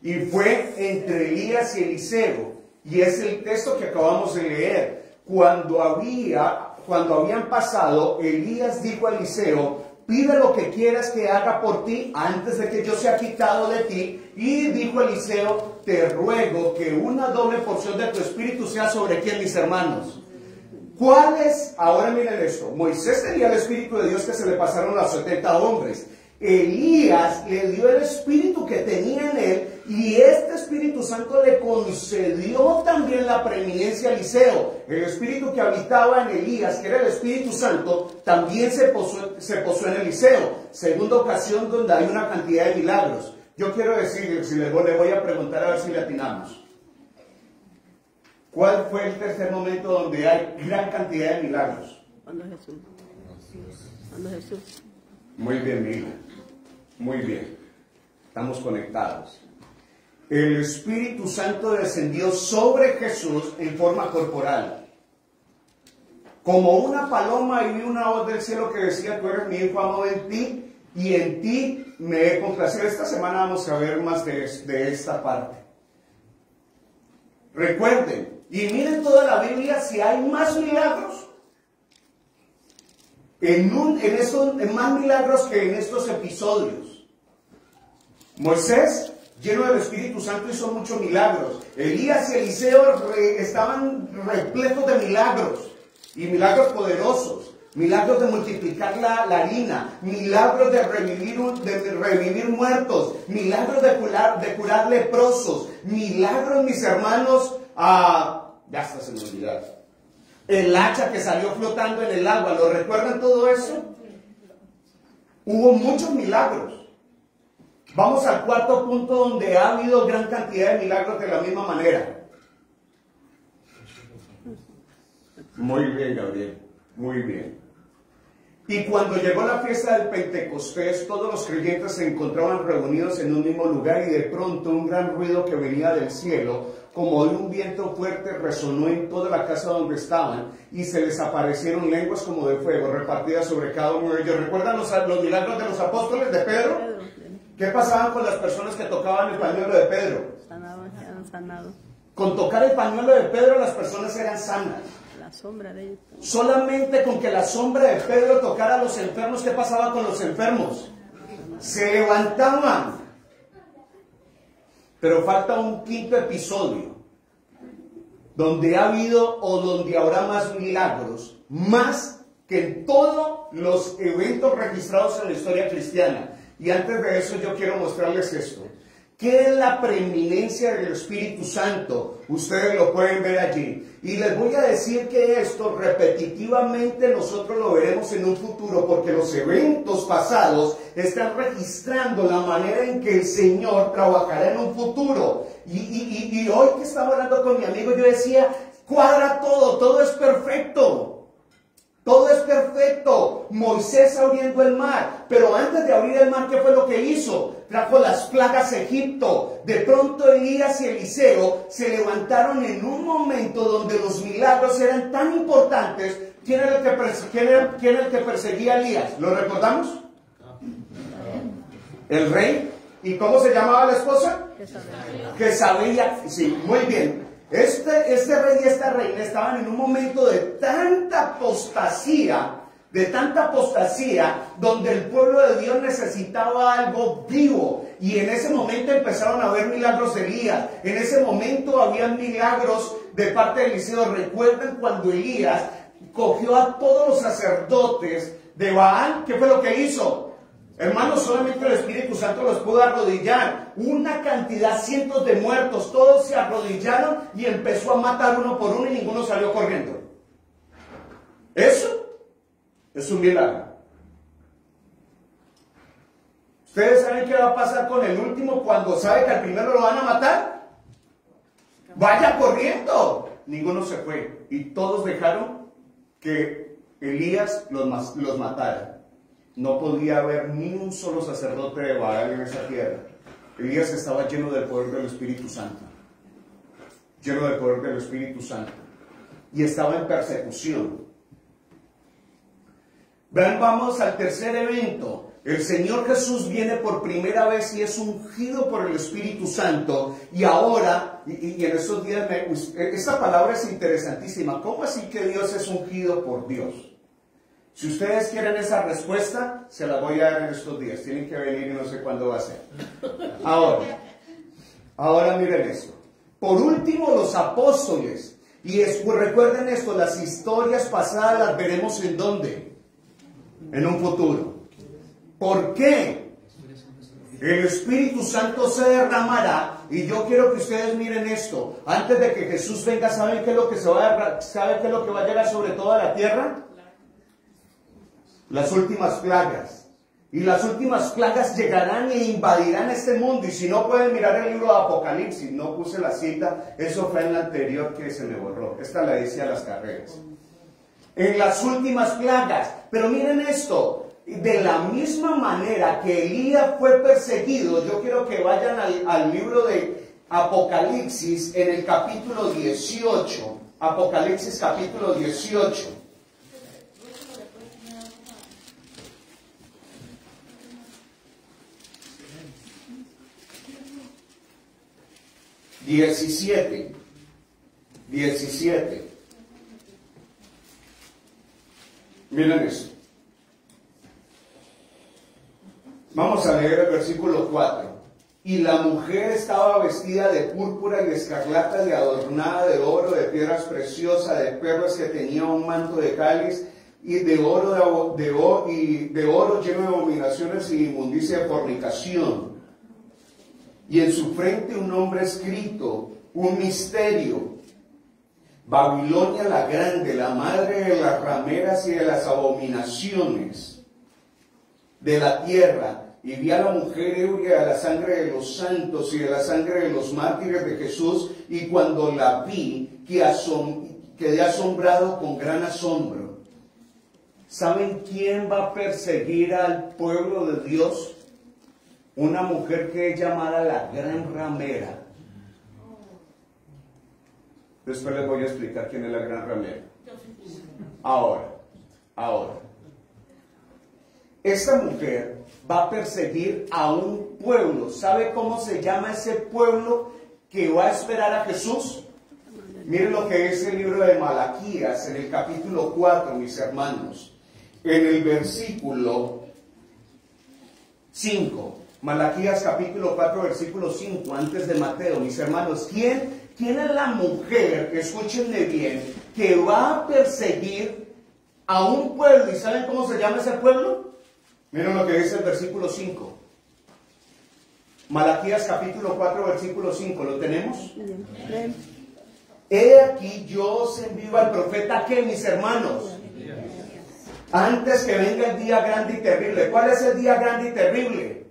Y fue entre Elías y Eliseo. y es el texto que acabamos de leer. Cuando habían pasado, Elías dijo a Eliseo: pide lo que quieras que haga por ti antes de que yo sea quitado de ti. Y dijo Eliseo: te ruego que una doble porción de tu espíritu sea sobre quién, mis hermanos. ¿Cuál es? Ahora miren esto. Moisés tenía el espíritu de Dios que se le pasaron a los 70 hombres. Elías le dio el espíritu que tenía en él, y este Espíritu Santo le concedió también la preeminencia a Eliseo. El espíritu que habitaba en Elías, que era el Espíritu Santo, también se posó en Eliseo. Segunda ocasión donde hay una cantidad de milagros. Yo quiero decirles, si les voy a preguntar a ver si le atinamos. ¿Cuál fue el tercer momento donde hay gran cantidad de milagros? Cuando Jesús. Muy bien, Mila. Muy bien. Estamos conectados. El Espíritu Santo descendió sobre Jesús en forma corporal. Como una paloma, y vi una voz del cielo que decía: tú eres mi hijo amado en ti, y en ti me he complacido. Esta semana vamos a ver más de esta parte. Recuerden, y miren toda la Biblia, si hay más milagros en más milagros que en estos episodios. Moisés, lleno del Espíritu Santo, hizo muchos milagros. Elías y Eliseo estaban repletos de milagros, y milagros poderosos, milagros de multiplicar la harina, milagros de revivir muertos, milagros de curar leprosos, milagros, mis hermanos, ya está, se me olvidaron. El hacha que salió flotando en el agua, ¿lo recuerdan todo eso? Hubo muchos milagros. Vamos al cuarto punto, donde ha habido gran cantidad de milagros de la misma manera. Muy bien, Gabriel, muy bien. Y cuando llegó la fiesta del Pentecostés, todos los creyentes se encontraban reunidos en un mismo lugar, y de pronto un gran ruido que venía del cielo, como de un viento fuerte, resonó en toda la casa donde estaban, y se les aparecieron lenguas como de fuego, repartidas sobre cada uno de ellos. ¿Recuerdan los milagros de los apóstoles de Pedro? ¿Qué pasaban con las personas que tocaban el pañuelo de Pedro? Eran sanados. Con tocar el pañuelo de Pedro, las personas eran sanas. La sombra de ellos. Solamente con que la sombra de Pedro tocara a los enfermos, ¿qué pasaba con los enfermos? Se levantaban. Pero falta un quinto episodio, donde ha habido o donde habrá más milagros, más que en todos los eventos registrados en la historia cristiana. Y antes de eso, yo quiero mostrarles esto. ¿Qué es la preeminencia del Espíritu Santo? Ustedes lo pueden ver allí. Y les voy a decir que esto repetitivamente nosotros lo veremos en un futuro, porque los eventos pasados están registrando la manera en que el Señor trabajará en un futuro. Y hoy que estaba hablando con mi amigo, yo decía: cuadra todo es perfecto. Todo es perfecto. Moisés abriendo el mar, pero antes de abrir el mar, ¿qué fue lo que hizo? Trajo las plagas a Egipto. De pronto Elías y Eliseo se levantaron en un momento donde los milagros eran tan importantes. ¿Quién era el que perseguía a Elías? ¿Lo recordamos? El rey. ¿Y cómo se llamaba la esposa? Jezabel. Sí, muy bien. Este rey y esta reina estaban en un momento de tanta apostasía, donde el pueblo de Dios necesitaba algo vivo. Y en ese momento empezaron a haber milagros de Elías. En ese momento habían milagros de parte de Eliseo. Recuerden cuando Elías cogió a todos los sacerdotes de Baal. ¿Qué fue lo que hizo? Hermanos, solamente el Espíritu Santo los pudo arrodillar. Una cantidad, cientos de muertos, todos se arrodillaron y empezó a matar uno por uno, y ninguno salió corriendo. Eso es un milagro. ¿Ustedes saben qué va a pasar con el último cuando sabe que al primero lo van a matar? Vaya corriendo. Ninguno se fue, y todos dejaron que Elías los matara. No podía haber ni un solo sacerdote de Baal en esa tierra. Elías estaba lleno del poder del Espíritu Santo. Lleno del poder del Espíritu Santo. Y estaba en persecución. Vean, vamos al tercer evento. El Señor Jesús viene por primera vez y es ungido por el Espíritu Santo. Y ahora, y en estos días, esta palabra es interesantísima. ¿Cómo así que Dios es ungido por Dios? Si ustedes quieren esa respuesta, se la voy a dar en estos días. Tienen que venir y no sé cuándo va a ser. Ahora miren esto. Por último, los apóstoles. Y recuerden esto, las historias pasadas las veremos en ¿dónde? En un futuro. ¿Por qué? El Espíritu Santo se derramará, y yo quiero que ustedes miren esto. Antes de que Jesús venga, ¿saben qué es lo que ¿saben qué es lo que va a llegar sobre toda la tierra? Las últimas plagas. Y las últimas plagas llegarán e invadirán este mundo. Y si no pueden mirar el libro de Apocalipsis, no puse la cita, eso fue en la anterior que se me borró. Esta la decía a las carreras. En las últimas plagas. Pero miren esto. De la misma manera que Elías fue perseguido, yo quiero que vayan al libro de Apocalipsis en el capítulo 18. Apocalipsis capítulo 18. Diecisiete. Miren eso. Vamos a leer el versículo 4. Y la mujer estaba vestida de púrpura y de escarlata, y adornada de oro, de piedras preciosas, de perlas, que tenía un manto de cáliz, y de oro lleno de abominaciones y inmundicia de fornicación. Y en su frente un nombre escrito, un misterio: Babilonia la grande, la madre de las rameras y de las abominaciones de la tierra. Y vi a la mujer ebria de la sangre de los santos y de la sangre de los mártires de Jesús, y cuando la vi, quedé asombrado con gran asombro. ¿Saben quién va a perseguir al pueblo de Dios? Una mujer que es llamada la gran ramera. Después les voy a explicar quién es la gran ramera. Ahora. Esta mujer va a perseguir a un pueblo. ¿Sabe cómo se llama ese pueblo que va a esperar a Jesús? Miren lo que es el libro de Malaquías, en el capítulo 4, mis hermanos. En el versículo 5. Malaquías capítulo 4, versículo 5, antes de Mateo, mis hermanos. ¿Quién es la mujer, escúchenme bien, que va a perseguir a un pueblo? ¿Y saben cómo se llama ese pueblo? Miren lo que dice el versículo 5. Malaquías capítulo 4, versículo 5. ¿Lo tenemos? He aquí yo os envío al profeta, ¿qué, mis hermanos? Antes que venga el día grande y terrible. ¿Cuál es el día grande y terrible?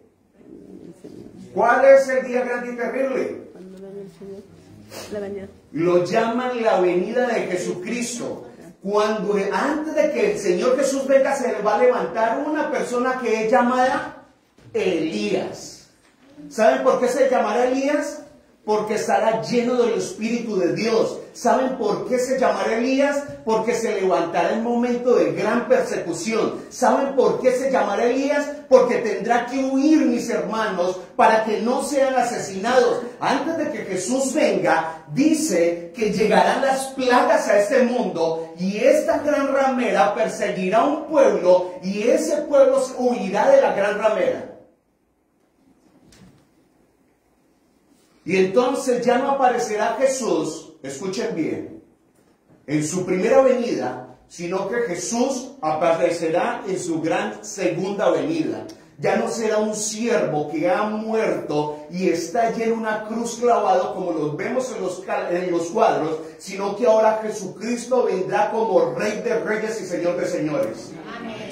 ¿Cuál es el día grande y terrible? Lo llaman la venida de Jesucristo. Cuando antes de que el Señor Jesús venga, se le va a levantar una persona que es llamada Elías. ¿Saben por qué se llamará Elías? Porque estará lleno del Espíritu de Dios. ¿Saben por qué se llamará Elías? Porque se levantará en momento de gran persecución. ¿Saben por qué se llamará Elías? Porque tendrá que huir, mis hermanos, para que no sean asesinados. Antes de que Jesús venga, dice que llegarán las plagas a este mundo, y esta gran ramera perseguirá a un pueblo, y ese pueblo huirá de la gran ramera. Y entonces ya no aparecerá Jesús, escuchen bien, en su primera venida, sino que Jesús aparecerá en su gran segunda venida. Ya no será un siervo que ha muerto y está allí en una cruz clavado, como los vemos en los cuadros, sino que ahora Jesucristo vendrá como Rey de Reyes y Señor de Señores. Amén.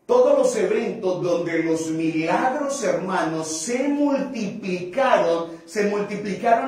Todos los eventos donde los milagros, hermanos, se multiplicaron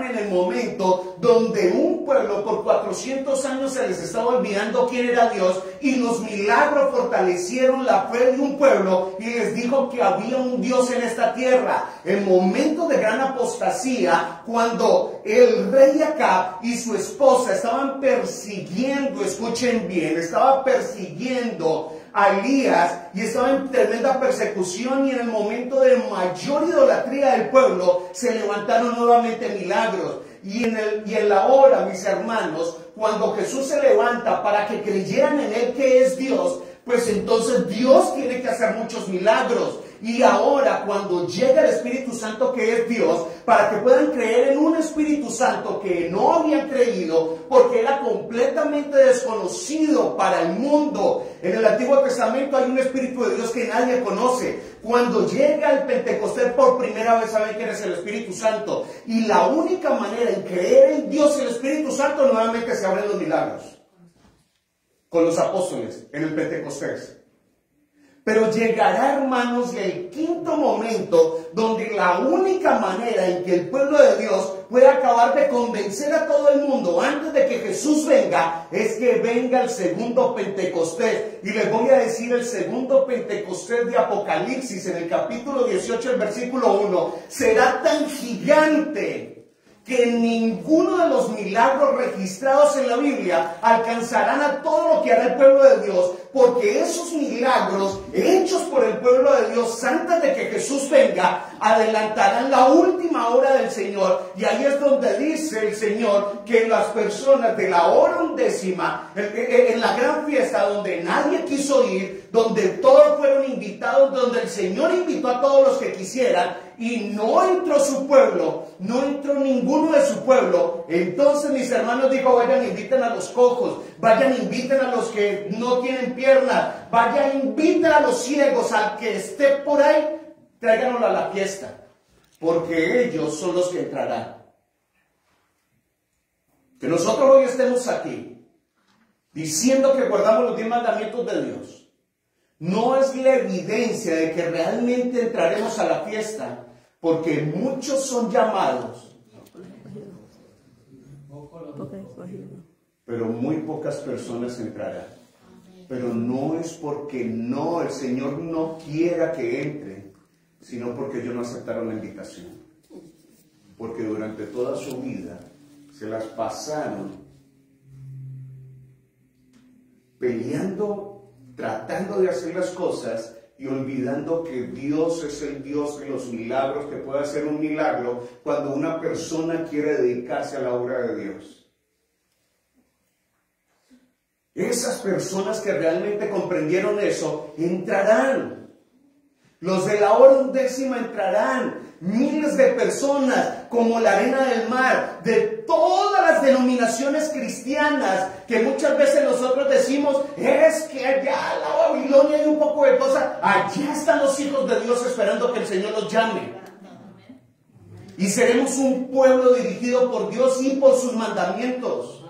en el momento donde un pueblo por 400 años se les estaba olvidando quién era Dios, y los milagros fortalecieron la fe de un pueblo y les dijo que había un Dios en esta tierra. En momentos de gran apostasía, cuando el rey Acab y su esposa estaban persiguiendo, escuchen bien, estaba persiguiendo a Elías y estaba en tremenda persecución, y en el momento de mayor idolatría del pueblo se levantaron nuevamente milagros. Y en la hora, mis hermanos, cuando Jesús se levanta para que creyeran en Él, que es Dios, pues entonces Dios tiene que hacer muchos milagros. Y ahora, cuando llega el Espíritu Santo, que es Dios, para que puedan creer en un Espíritu Santo que no habían creído porque era completamente desconocido para el mundo. En el Antiguo Testamento hay un Espíritu de Dios que nadie conoce. Cuando llega el Pentecostés por primera vez, saben quién es el Espíritu Santo. Y la única manera en creer en Dios y el Espíritu Santo, nuevamente se abren los milagros. Con los apóstoles en el Pentecostés. Pero llegará, hermanos, el quinto momento donde la única manera en que el pueblo de Dios puede acabar de convencer a todo el mundo antes de que Jesús venga, es que venga el segundo Pentecostés. Y les voy a decir, el segundo Pentecostés de Apocalipsis, en el capítulo 18, el versículo 1, será tan gigante que ninguno de los milagros registrados en la Biblia alcanzarán a todo lo que hará el pueblo de Dios, porque esos milagros hechos por el pueblo de Dios antes de que Jesús venga adelantarán la última hora del Señor. Y ahí es donde dice el Señor que las personas de la hora undécima, en la gran fiesta donde nadie quiso ir, donde todos fueron invitados, donde el Señor invitó a todos los que quisieran, y no entró su pueblo, no entró ninguno de su pueblo. Entonces, mis hermanos, dijo: vayan, inviten a los cojos, vayan, inviten a los que no tienen piernas, vayan, inviten a los ciegos, al que esté por ahí, tráiganlo a la fiesta, porque ellos son los que entrarán. Que nosotros hoy estemos aquí diciendo que guardamos los 10 mandamientos de Dios no es la evidencia de que realmente entraremos a la fiesta, porque muchos son llamados, pero muy pocas personas entrarán. Pero no es porque el Señor no quiera que entre, sino porque ellos no aceptaron la invitación. Porque durante toda su vida se las pasaron peleando, tratando de hacer las cosas y olvidando que Dios es el Dios de los milagros, que puede hacer un milagro cuando una persona quiere dedicarse a la obra de Dios. Esas personas que realmente comprendieron eso, entrarán. Los de la hora undécima entrarán. Miles de personas, como la arena del mar, de todas las denominaciones cristianas, que muchas veces nosotros decimos: es que allá en la Babilonia hay un poco de cosas. Allá están los hijos de Dios esperando que el Señor los llame. Y seremos un pueblo dirigido por Dios y por sus mandamientos.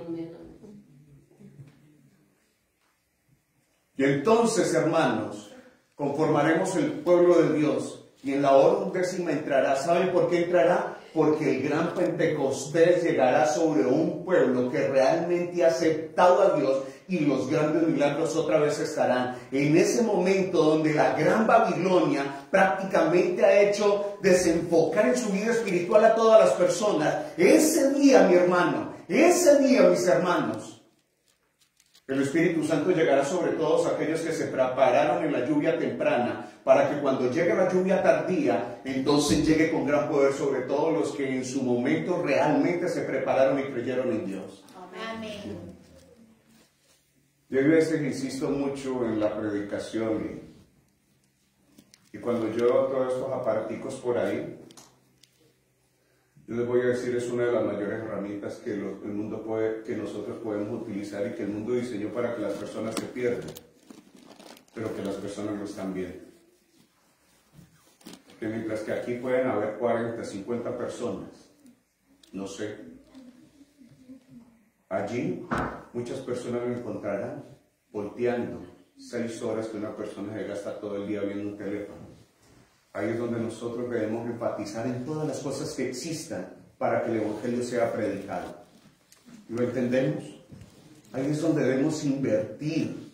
Y entonces, hermanos, conformaremos el pueblo de Dios, y en la hora undécima entrará. ¿Saben por qué entrará? Porque el gran Pentecostés llegará sobre un pueblo que realmente ha aceptado a Dios, y los grandes milagros otra vez estarán. En ese momento donde la gran Babilonia prácticamente ha hecho desenfocar en su vida espiritual a todas las personas, ese día, mi hermano, ese día, mis hermanos, el Espíritu Santo llegará sobre todos aquellos que se prepararon en la lluvia temprana, para que cuando llegue la lluvia tardía, entonces llegue con gran poder sobre todos los que en su momento realmente se prepararon y creyeron en Dios. Amén. Yo a veces insisto mucho en la predicación, y cuando yo veo todos estos aparaticos por ahí, yo les voy a decir, es una de las mayores herramientas que el mundo que nosotros podemos utilizar, y que el mundo diseñó para que las personas se pierdan, pero que las personas no están bien. Que mientras que aquí pueden haber 40, 50 personas, no sé, allí muchas personas lo encontrarán volteando 6 horas que una persona se gasta todo el día viendo un teléfono. Ahí es donde nosotros debemos enfatizar en todas las cosas que existan para que el Evangelio sea predicado. ¿Lo entendemos? Ahí es donde debemos invertir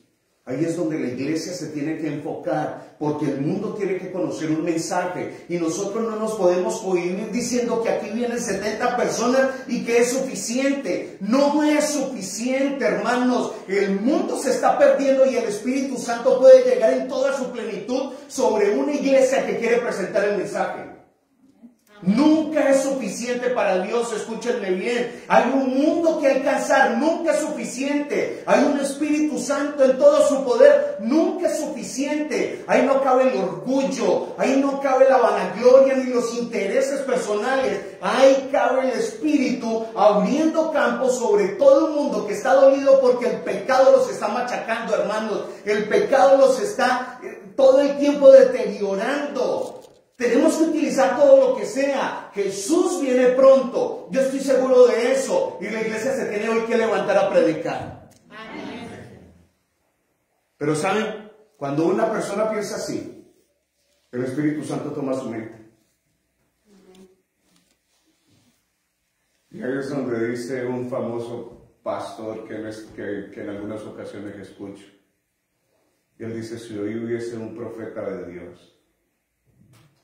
Ahí es donde la iglesia se tiene que enfocar, porque el mundo tiene que conocer un mensaje y nosotros no nos podemos oír diciendo que aquí vienen 70 personas y que es suficiente. No es suficiente, hermanos. El mundo se está perdiendo y el Espíritu Santo puede llegar en toda su plenitud sobre una iglesia que quiere presentar el mensaje. Nunca es suficiente para Dios, escúchenme bien. Hay un mundo que alcanzar, nunca es suficiente. Hay un Espíritu Santo en todo su poder, nunca es suficiente. Ahí no cabe el orgullo, ahí no cabe la vanagloria ni los intereses personales. Ahí cabe el Espíritu abriendo campo sobre todo el mundo que está dolido porque el pecado los está machacando, hermanos. El pecado los está todo el tiempo deteriorando. Tenemos que utilizar todo lo que sea. Jesús viene pronto. Yo estoy seguro de eso. Y la iglesia se tiene hoy que levantar a predicar. Amén. Pero ¿saben? Cuando una persona piensa así, el Espíritu Santo toma su mente. Y ahí es donde dice un famoso pastor que en algunas ocasiones escucho. Y él dice, si hoy hubiese un profeta de Dios,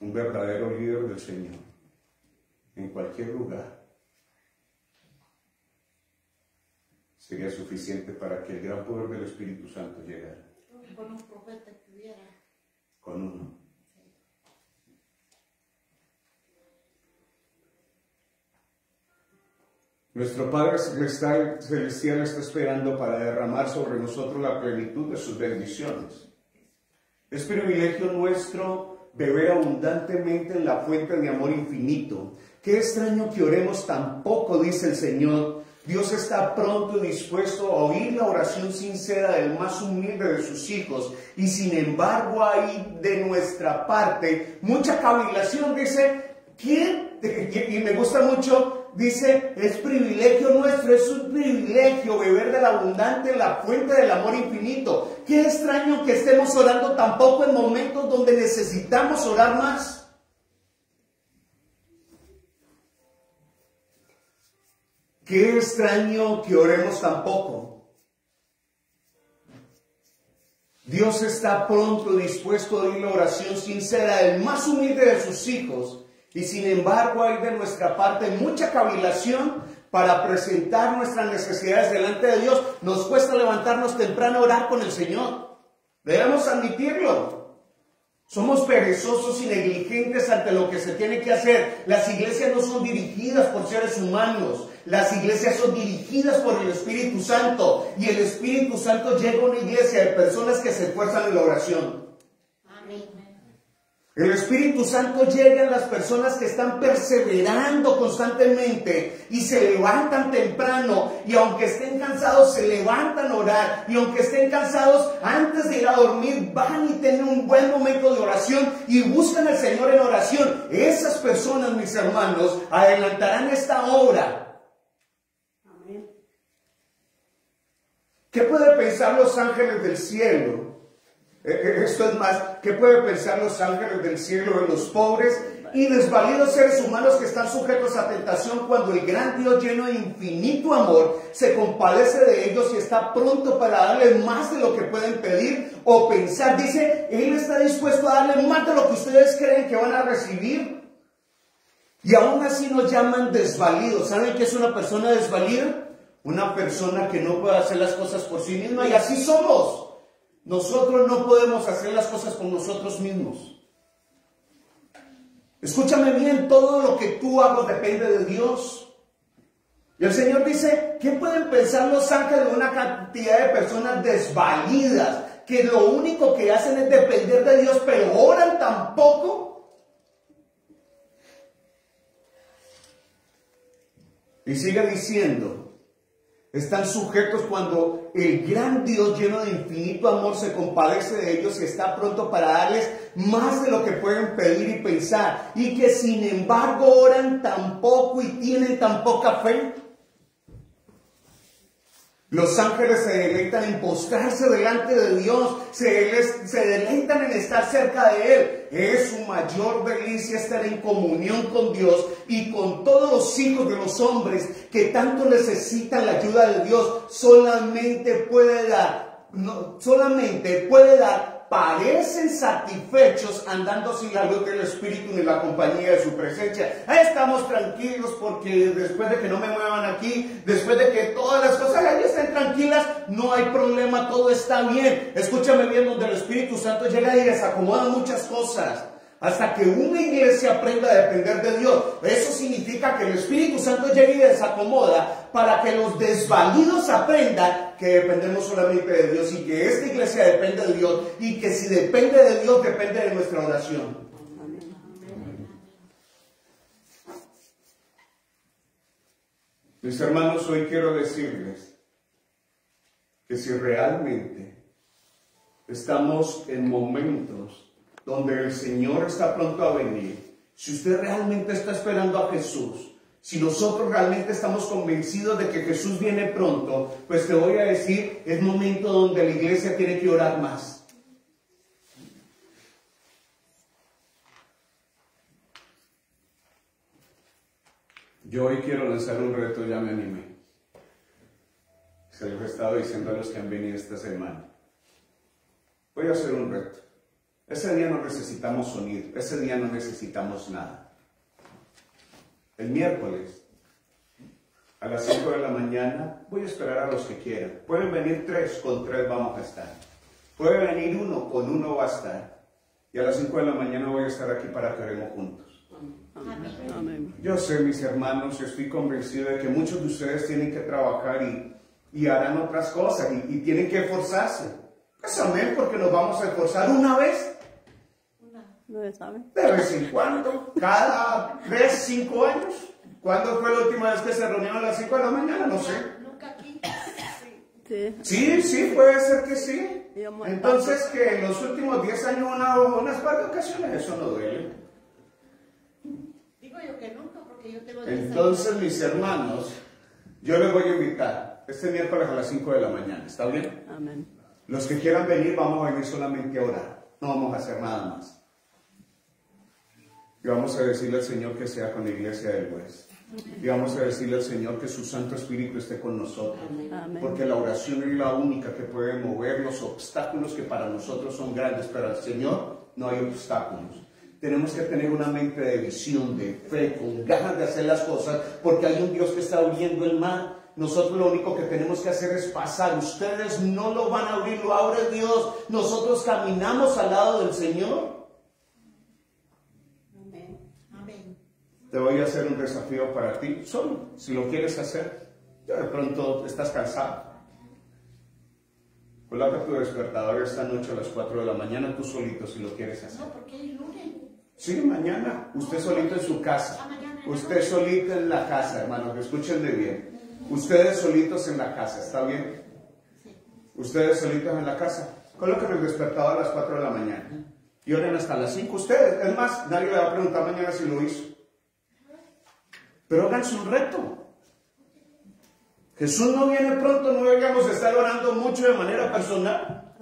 un verdadero líder del Señor, en cualquier lugar, sería suficiente para que el gran poder del Espíritu Santo llegara. Con un profeta que hubiera. Con uno. Nuestro Padre Celestial está esperando para derramar sobre nosotros la plenitud de sus bendiciones. Es privilegio nuestro beber abundantemente en la fuente de amor infinito. Qué extraño que oremos tan poco, dice el Señor. Dios está pronto y dispuesto a oír la oración sincera del más humilde de sus hijos. Y sin embargo hay de nuestra parte mucha cavilación. Dice, ¿quién? Y me gusta mucho, dice, es privilegio nuestro, es un privilegio beber del abundante, la fuente del amor infinito. Qué extraño que estemos orando tan poco en momentos donde necesitamos orar más. Qué extraño que oremos tan poco. Dios está pronto y dispuesto a oír la oración sincera del más humilde de sus hijos. Y sin embargo hay de nuestra parte mucha cavilación para presentar nuestras necesidades delante de Dios. Nos cuesta levantarnos temprano a orar con el Señor. Debemos admitirlo. Somos perezosos y negligentes ante lo que se tiene que hacer. Las iglesias no son dirigidas por seres humanos. Las iglesias son dirigidas por el Espíritu Santo. Y el Espíritu Santo llega a una iglesia de personas que se esfuerzan en la oración. Amén. El Espíritu Santo llega a las personas que están perseverando constantemente y se levantan temprano, y aunque estén cansados se levantan a orar, y aunque estén cansados antes de ir a dormir van y tienen un buen momento de oración y buscan al Señor en oración. Esas personas, mis hermanos, adelantarán esta obra. Amén. ¿Qué pueden pensar los ángeles del cielo? Esto es más, ¿qué pueden pensar los ángeles del cielo de los pobres y desvalidos seres humanos que están sujetos a tentación cuando el gran Dios lleno de infinito amor se compadece de ellos y está pronto para darles más de lo que pueden pedir o pensar? Dice, Él está dispuesto a darles más de lo que ustedes creen que van a recibir. Y aún así nos llaman desvalidos. ¿Saben qué es una persona desvalida? Una persona que no puede hacer las cosas por sí misma, y así somos. Nosotros no podemos hacer las cosas por nosotros mismos. Escúchame bien, todo lo que tú hagas depende de Dios. Y el Señor dice, ¿qué pueden pensar los ángeles de una cantidad de personas desvalidas que lo único que hacen es depender de Dios, pero oran tan poco? Y sigue diciendo, están sujetos cuando el gran Dios lleno de infinito amor se compadece de ellos y está pronto para darles más de lo que pueden pedir y pensar, y que sin embargo oran tan poco y tienen tan poca fe. Los ángeles se deleitan en postrarse delante de Dios, se deleitan en estar cerca de Él. Es su mayor delicia estar en comunión con Dios y con todos los hijos de los hombres que tanto necesitan la ayuda de Dios. Solamente puede dar solamente puede dar, parecen satisfechos andando sin la luz del Espíritu ni la compañía de su presencia. Estamos tranquilos porque después de que no me muevan aquí, después de que todas las cosas ahí estén tranquilas, no hay problema, todo está bien. Escúchame bien, donde el Espíritu Santo llega y desacomoda muchas cosas. Hasta que una iglesia aprenda a depender de Dios. Eso significa que el Espíritu Santo llegue y desacomoda para que los desvalidos aprendan que dependemos solamente de Dios y que esta iglesia depende de Dios y que si depende de Dios, depende de nuestra oración. Mis hermanos, hoy quiero decirles que si realmente estamos en momentos donde el Señor está pronto a venir, si usted realmente está esperando a Jesús, si nosotros realmente estamos convencidos de que Jesús viene pronto, pues te voy a decir, es momento donde la iglesia tiene que orar más. Yo hoy quiero lanzar un reto, ya me animé. Se los he estado diciendo a los que han venido esta semana. Voy a hacer un reto. Ese día no necesitamos sonido, ese día no necesitamos nada. El miércoles, a las 5 de la mañana, voy a esperar a los que quieran. Pueden venir 3, con 3 vamos a estar. Puede venir 1, con 1 va a estar. Y a las 5 de la mañana voy a estar aquí para que oremos juntos. Amén. Yo sé, mis hermanos, estoy convencido de que muchos de ustedes tienen que trabajar y harán otras cosas y tienen que esforzarse. Pues amén, porque nos vamos a esforzar una vez. No sabe. De vez en cuando, cada 3, 5 años. ¿Cuándo fue la última vez que se reunieron a las 5 de la mañana? No sé. Nunca aquí. Sí. Sí, puede ser que sí. Digamos, Entonces, que en los últimos 10 años, unas par de ocasiones, eso no duele. Digo yo que nunca, porque yo tengo 10 años. Entonces, mis hermanos, yo les voy a invitar este miércoles a las 5 de la mañana. ¿Está bien? Amén. Los que quieran venir, vamos a venir solamente a orar. No vamos a hacer nada más. Y vamos a decirle al Señor que sea con la iglesia del West. Y vamos a decirle al Señor que su Santo Espíritu esté con nosotros. Amén. Porque la oración es la única que puede mover los obstáculos que para nosotros son grandes. Pero al Señor no hay obstáculos. Tenemos que tener una mente de visión, de fe, con ganas de hacer las cosas. Porque hay un Dios que está abriendo el mar. Nosotros lo único que tenemos que hacer es pasar. Ustedes no lo van a abrir, lo abre Dios. Nosotros caminamos al lado del Señor. Te voy a hacer un desafío para ti, solo, si lo quieres hacer. Ya de pronto estás cansado. Coloca tu despertador esta noche a las 4 de la mañana, tú solito, si lo quieres hacer. No, porque es lunes. Sí, mañana, usted solito en su casa. Usted solito en la casa, hermanos, escúchenme bien. Ustedes solitos en la casa, ¿está bien? Ustedes solitos en la casa. Coloquen el despertador a las 4 de la mañana. Y oren hasta las 5 ustedes. Es más, nadie le va a preguntar mañana si lo hizo. Pero háganse un reto. Jesús no viene pronto, no deberíamos estar orando mucho de manera personal.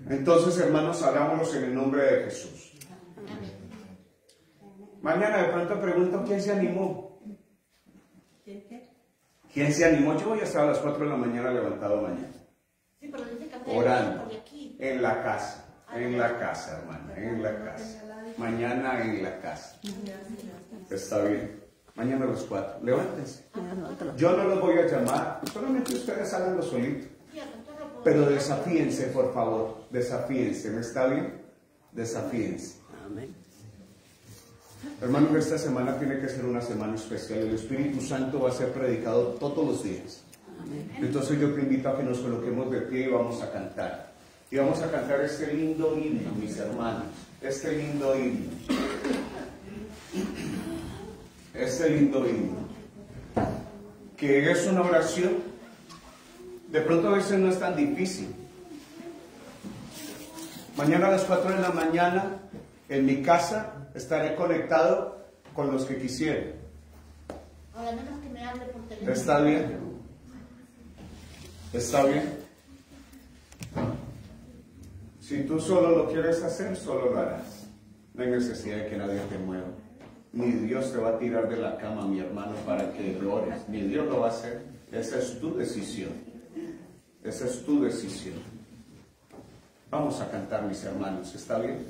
Entonces, hermanos, hagámoslos en el nombre de Jesús. Mañana de pronto pregunto, ¿quién se animó? ¿Quién se animó? Yo voy a estar a las 4 de la mañana levantado mañana. Sí, pero dice que Orando. aquí. En la casa. En la casa, hermana. En la casa. Mañana en la casa. Está bien. Mañana a las 4. Levántense. Yo no los voy a llamar. Solamente ustedes háganlo solito. Pero desafíense, por favor. Desafíense. ¿Me está bien? Desafíense. Amén. Hermanos, esta semana tiene que ser una semana especial. El Espíritu Santo va a ser predicado todos los días. Entonces yo te invito a que nos coloquemos de pie y vamos a cantar. Y vamos a cantar este lindo himno, mis hermanos. Este lindo himno. Este lindo himno. Que es una oración. De pronto a veces no es tan difícil. Mañana a las 4 de la mañana, en mi casa, estaré conectado con los que quisieran. Ahora menos que me hable por teléfono. ¿Está bien? ¿Está bien? Si tú solo lo quieres hacer, solo lo harás. No hay necesidad de que nadie te mueva. Ni Dios te va a tirar de la cama, mi hermano, para que ores. Ni Dios lo va a hacer. Esa es tu decisión. Esa es tu decisión. Vamos a cantar, mis hermanos, ¿está bien?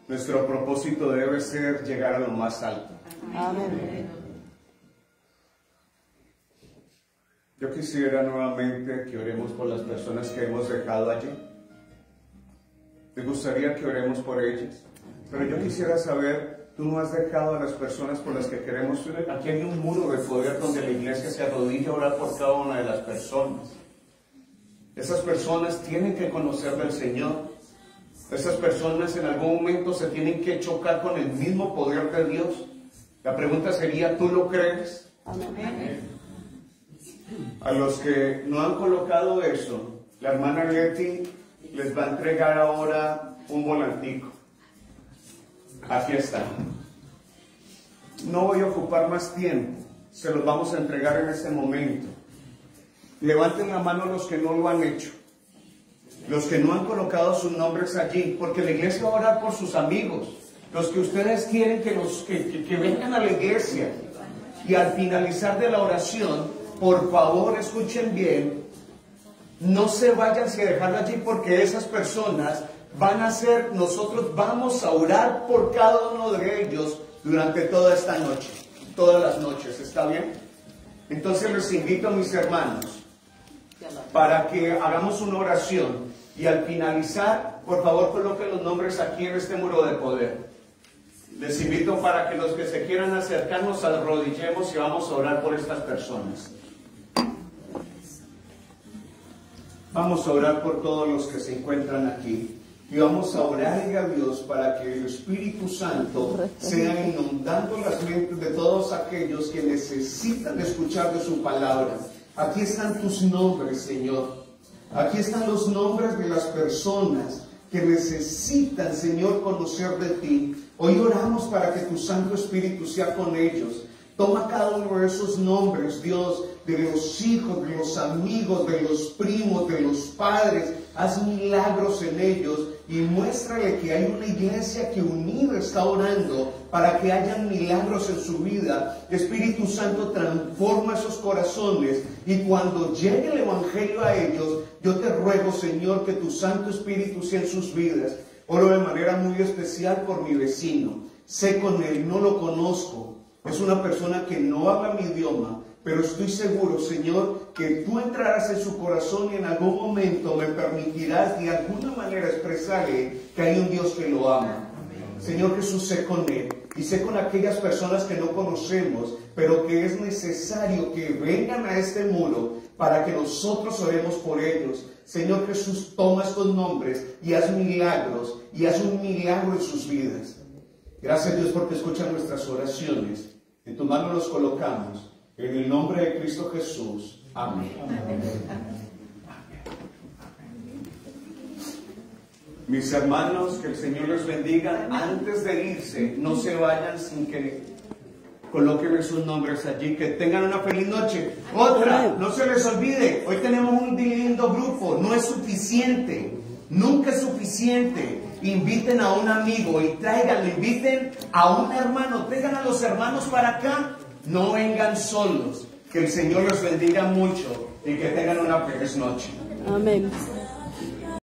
Nuestro propósito debe ser llegar a lo más alto. Amén. Yo quisiera nuevamente que oremos por las personas que hemos dejado allí. Me gustaría que oremos por ellas. Pero yo quisiera saber, tú no has dejado a las personas por las que queremos. Aquí hay un muro de poder donde la iglesia se arrodilla a orar por cada una de las personas. Esas personas tienen que conocer del Señor. Esas personas en algún momento se tienen que chocar con el mismo poder de Dios. La pregunta sería, ¿tú lo crees? Amén. A los que no han colocado eso, la hermana Leti les va a entregar ahora un volantico. Aquí está. No voy a ocupar más tiempo. Se los vamos a entregar en este momento. Levanten la mano los que no lo han hecho. Los que no han colocado sus nombres allí. Porque la iglesia va a orar por sus amigos. Los que ustedes quieren que vengan a la iglesia. Y al finalizar de la oración, por favor escuchen bien. No se vayan sin dejarlo allí, porque esas personas van a ser, nosotros vamos a orar por cada uno de ellos durante toda esta noche, todas las noches, ¿está bien? Entonces les invito a mis hermanos para que hagamos una oración y al finalizar, por favor coloquen los nombres aquí en este muro de poder. Les invito para que los que se quieran acercar nos arrodillemos y vamos a orar por estas personas. Vamos a orar por todos los que se encuentran aquí. Y vamos a orarle a Dios para que el Espíritu Santo sea inundando las mentes de todos aquellos que necesitan escuchar de su palabra. Aquí están tus nombres, Señor. Aquí están los nombres de las personas que necesitan, Señor, conocer de ti. Hoy oramos para que tu Santo Espíritu sea con ellos. Toma cada uno de esos nombres, Dios, de los hijos, de los amigos, de los primos, de los padres. Haz milagros en ellos y muéstrale que hay una iglesia que unida está orando para que hayan milagros en su vida. Espíritu Santo, transforma esos corazones y cuando llegue el Evangelio a ellos, yo te ruego, Señor, que tu Santo Espíritu sea en sus vidas. Oro de manera muy especial por mi vecino. Sé con él, no lo conozco. Es una persona que no habla mi idioma, pero estoy seguro, Señor, que tú entrarás en su corazón y en algún momento me permitirás de alguna manera expresarle que hay un Dios que lo ama. Señor Jesús, sé con él y sé con aquellas personas que no conocemos, pero que es necesario que vengan a este muro para que nosotros oremos por ellos. Señor Jesús, toma estos nombres y haz milagros y haz un milagro en sus vidas. Gracias, Dios, porque escuchan nuestras oraciones. En tu mano los colocamos. En el nombre de Cristo Jesús. Amén. Mis hermanos, que el Señor les bendiga. Antes de irse, no se vayan sin que coloquen sus nombres allí. Que tengan una feliz noche. Otra, no se les olvide, hoy tenemos un lindo grupo. No es suficiente. Nunca es suficiente. Inviten a un amigo y tráiganlo, inviten a un hermano, traigan a los hermanos para acá, no vengan solos. Que el Señor los bendiga mucho y que tengan una feliz noche. Amén.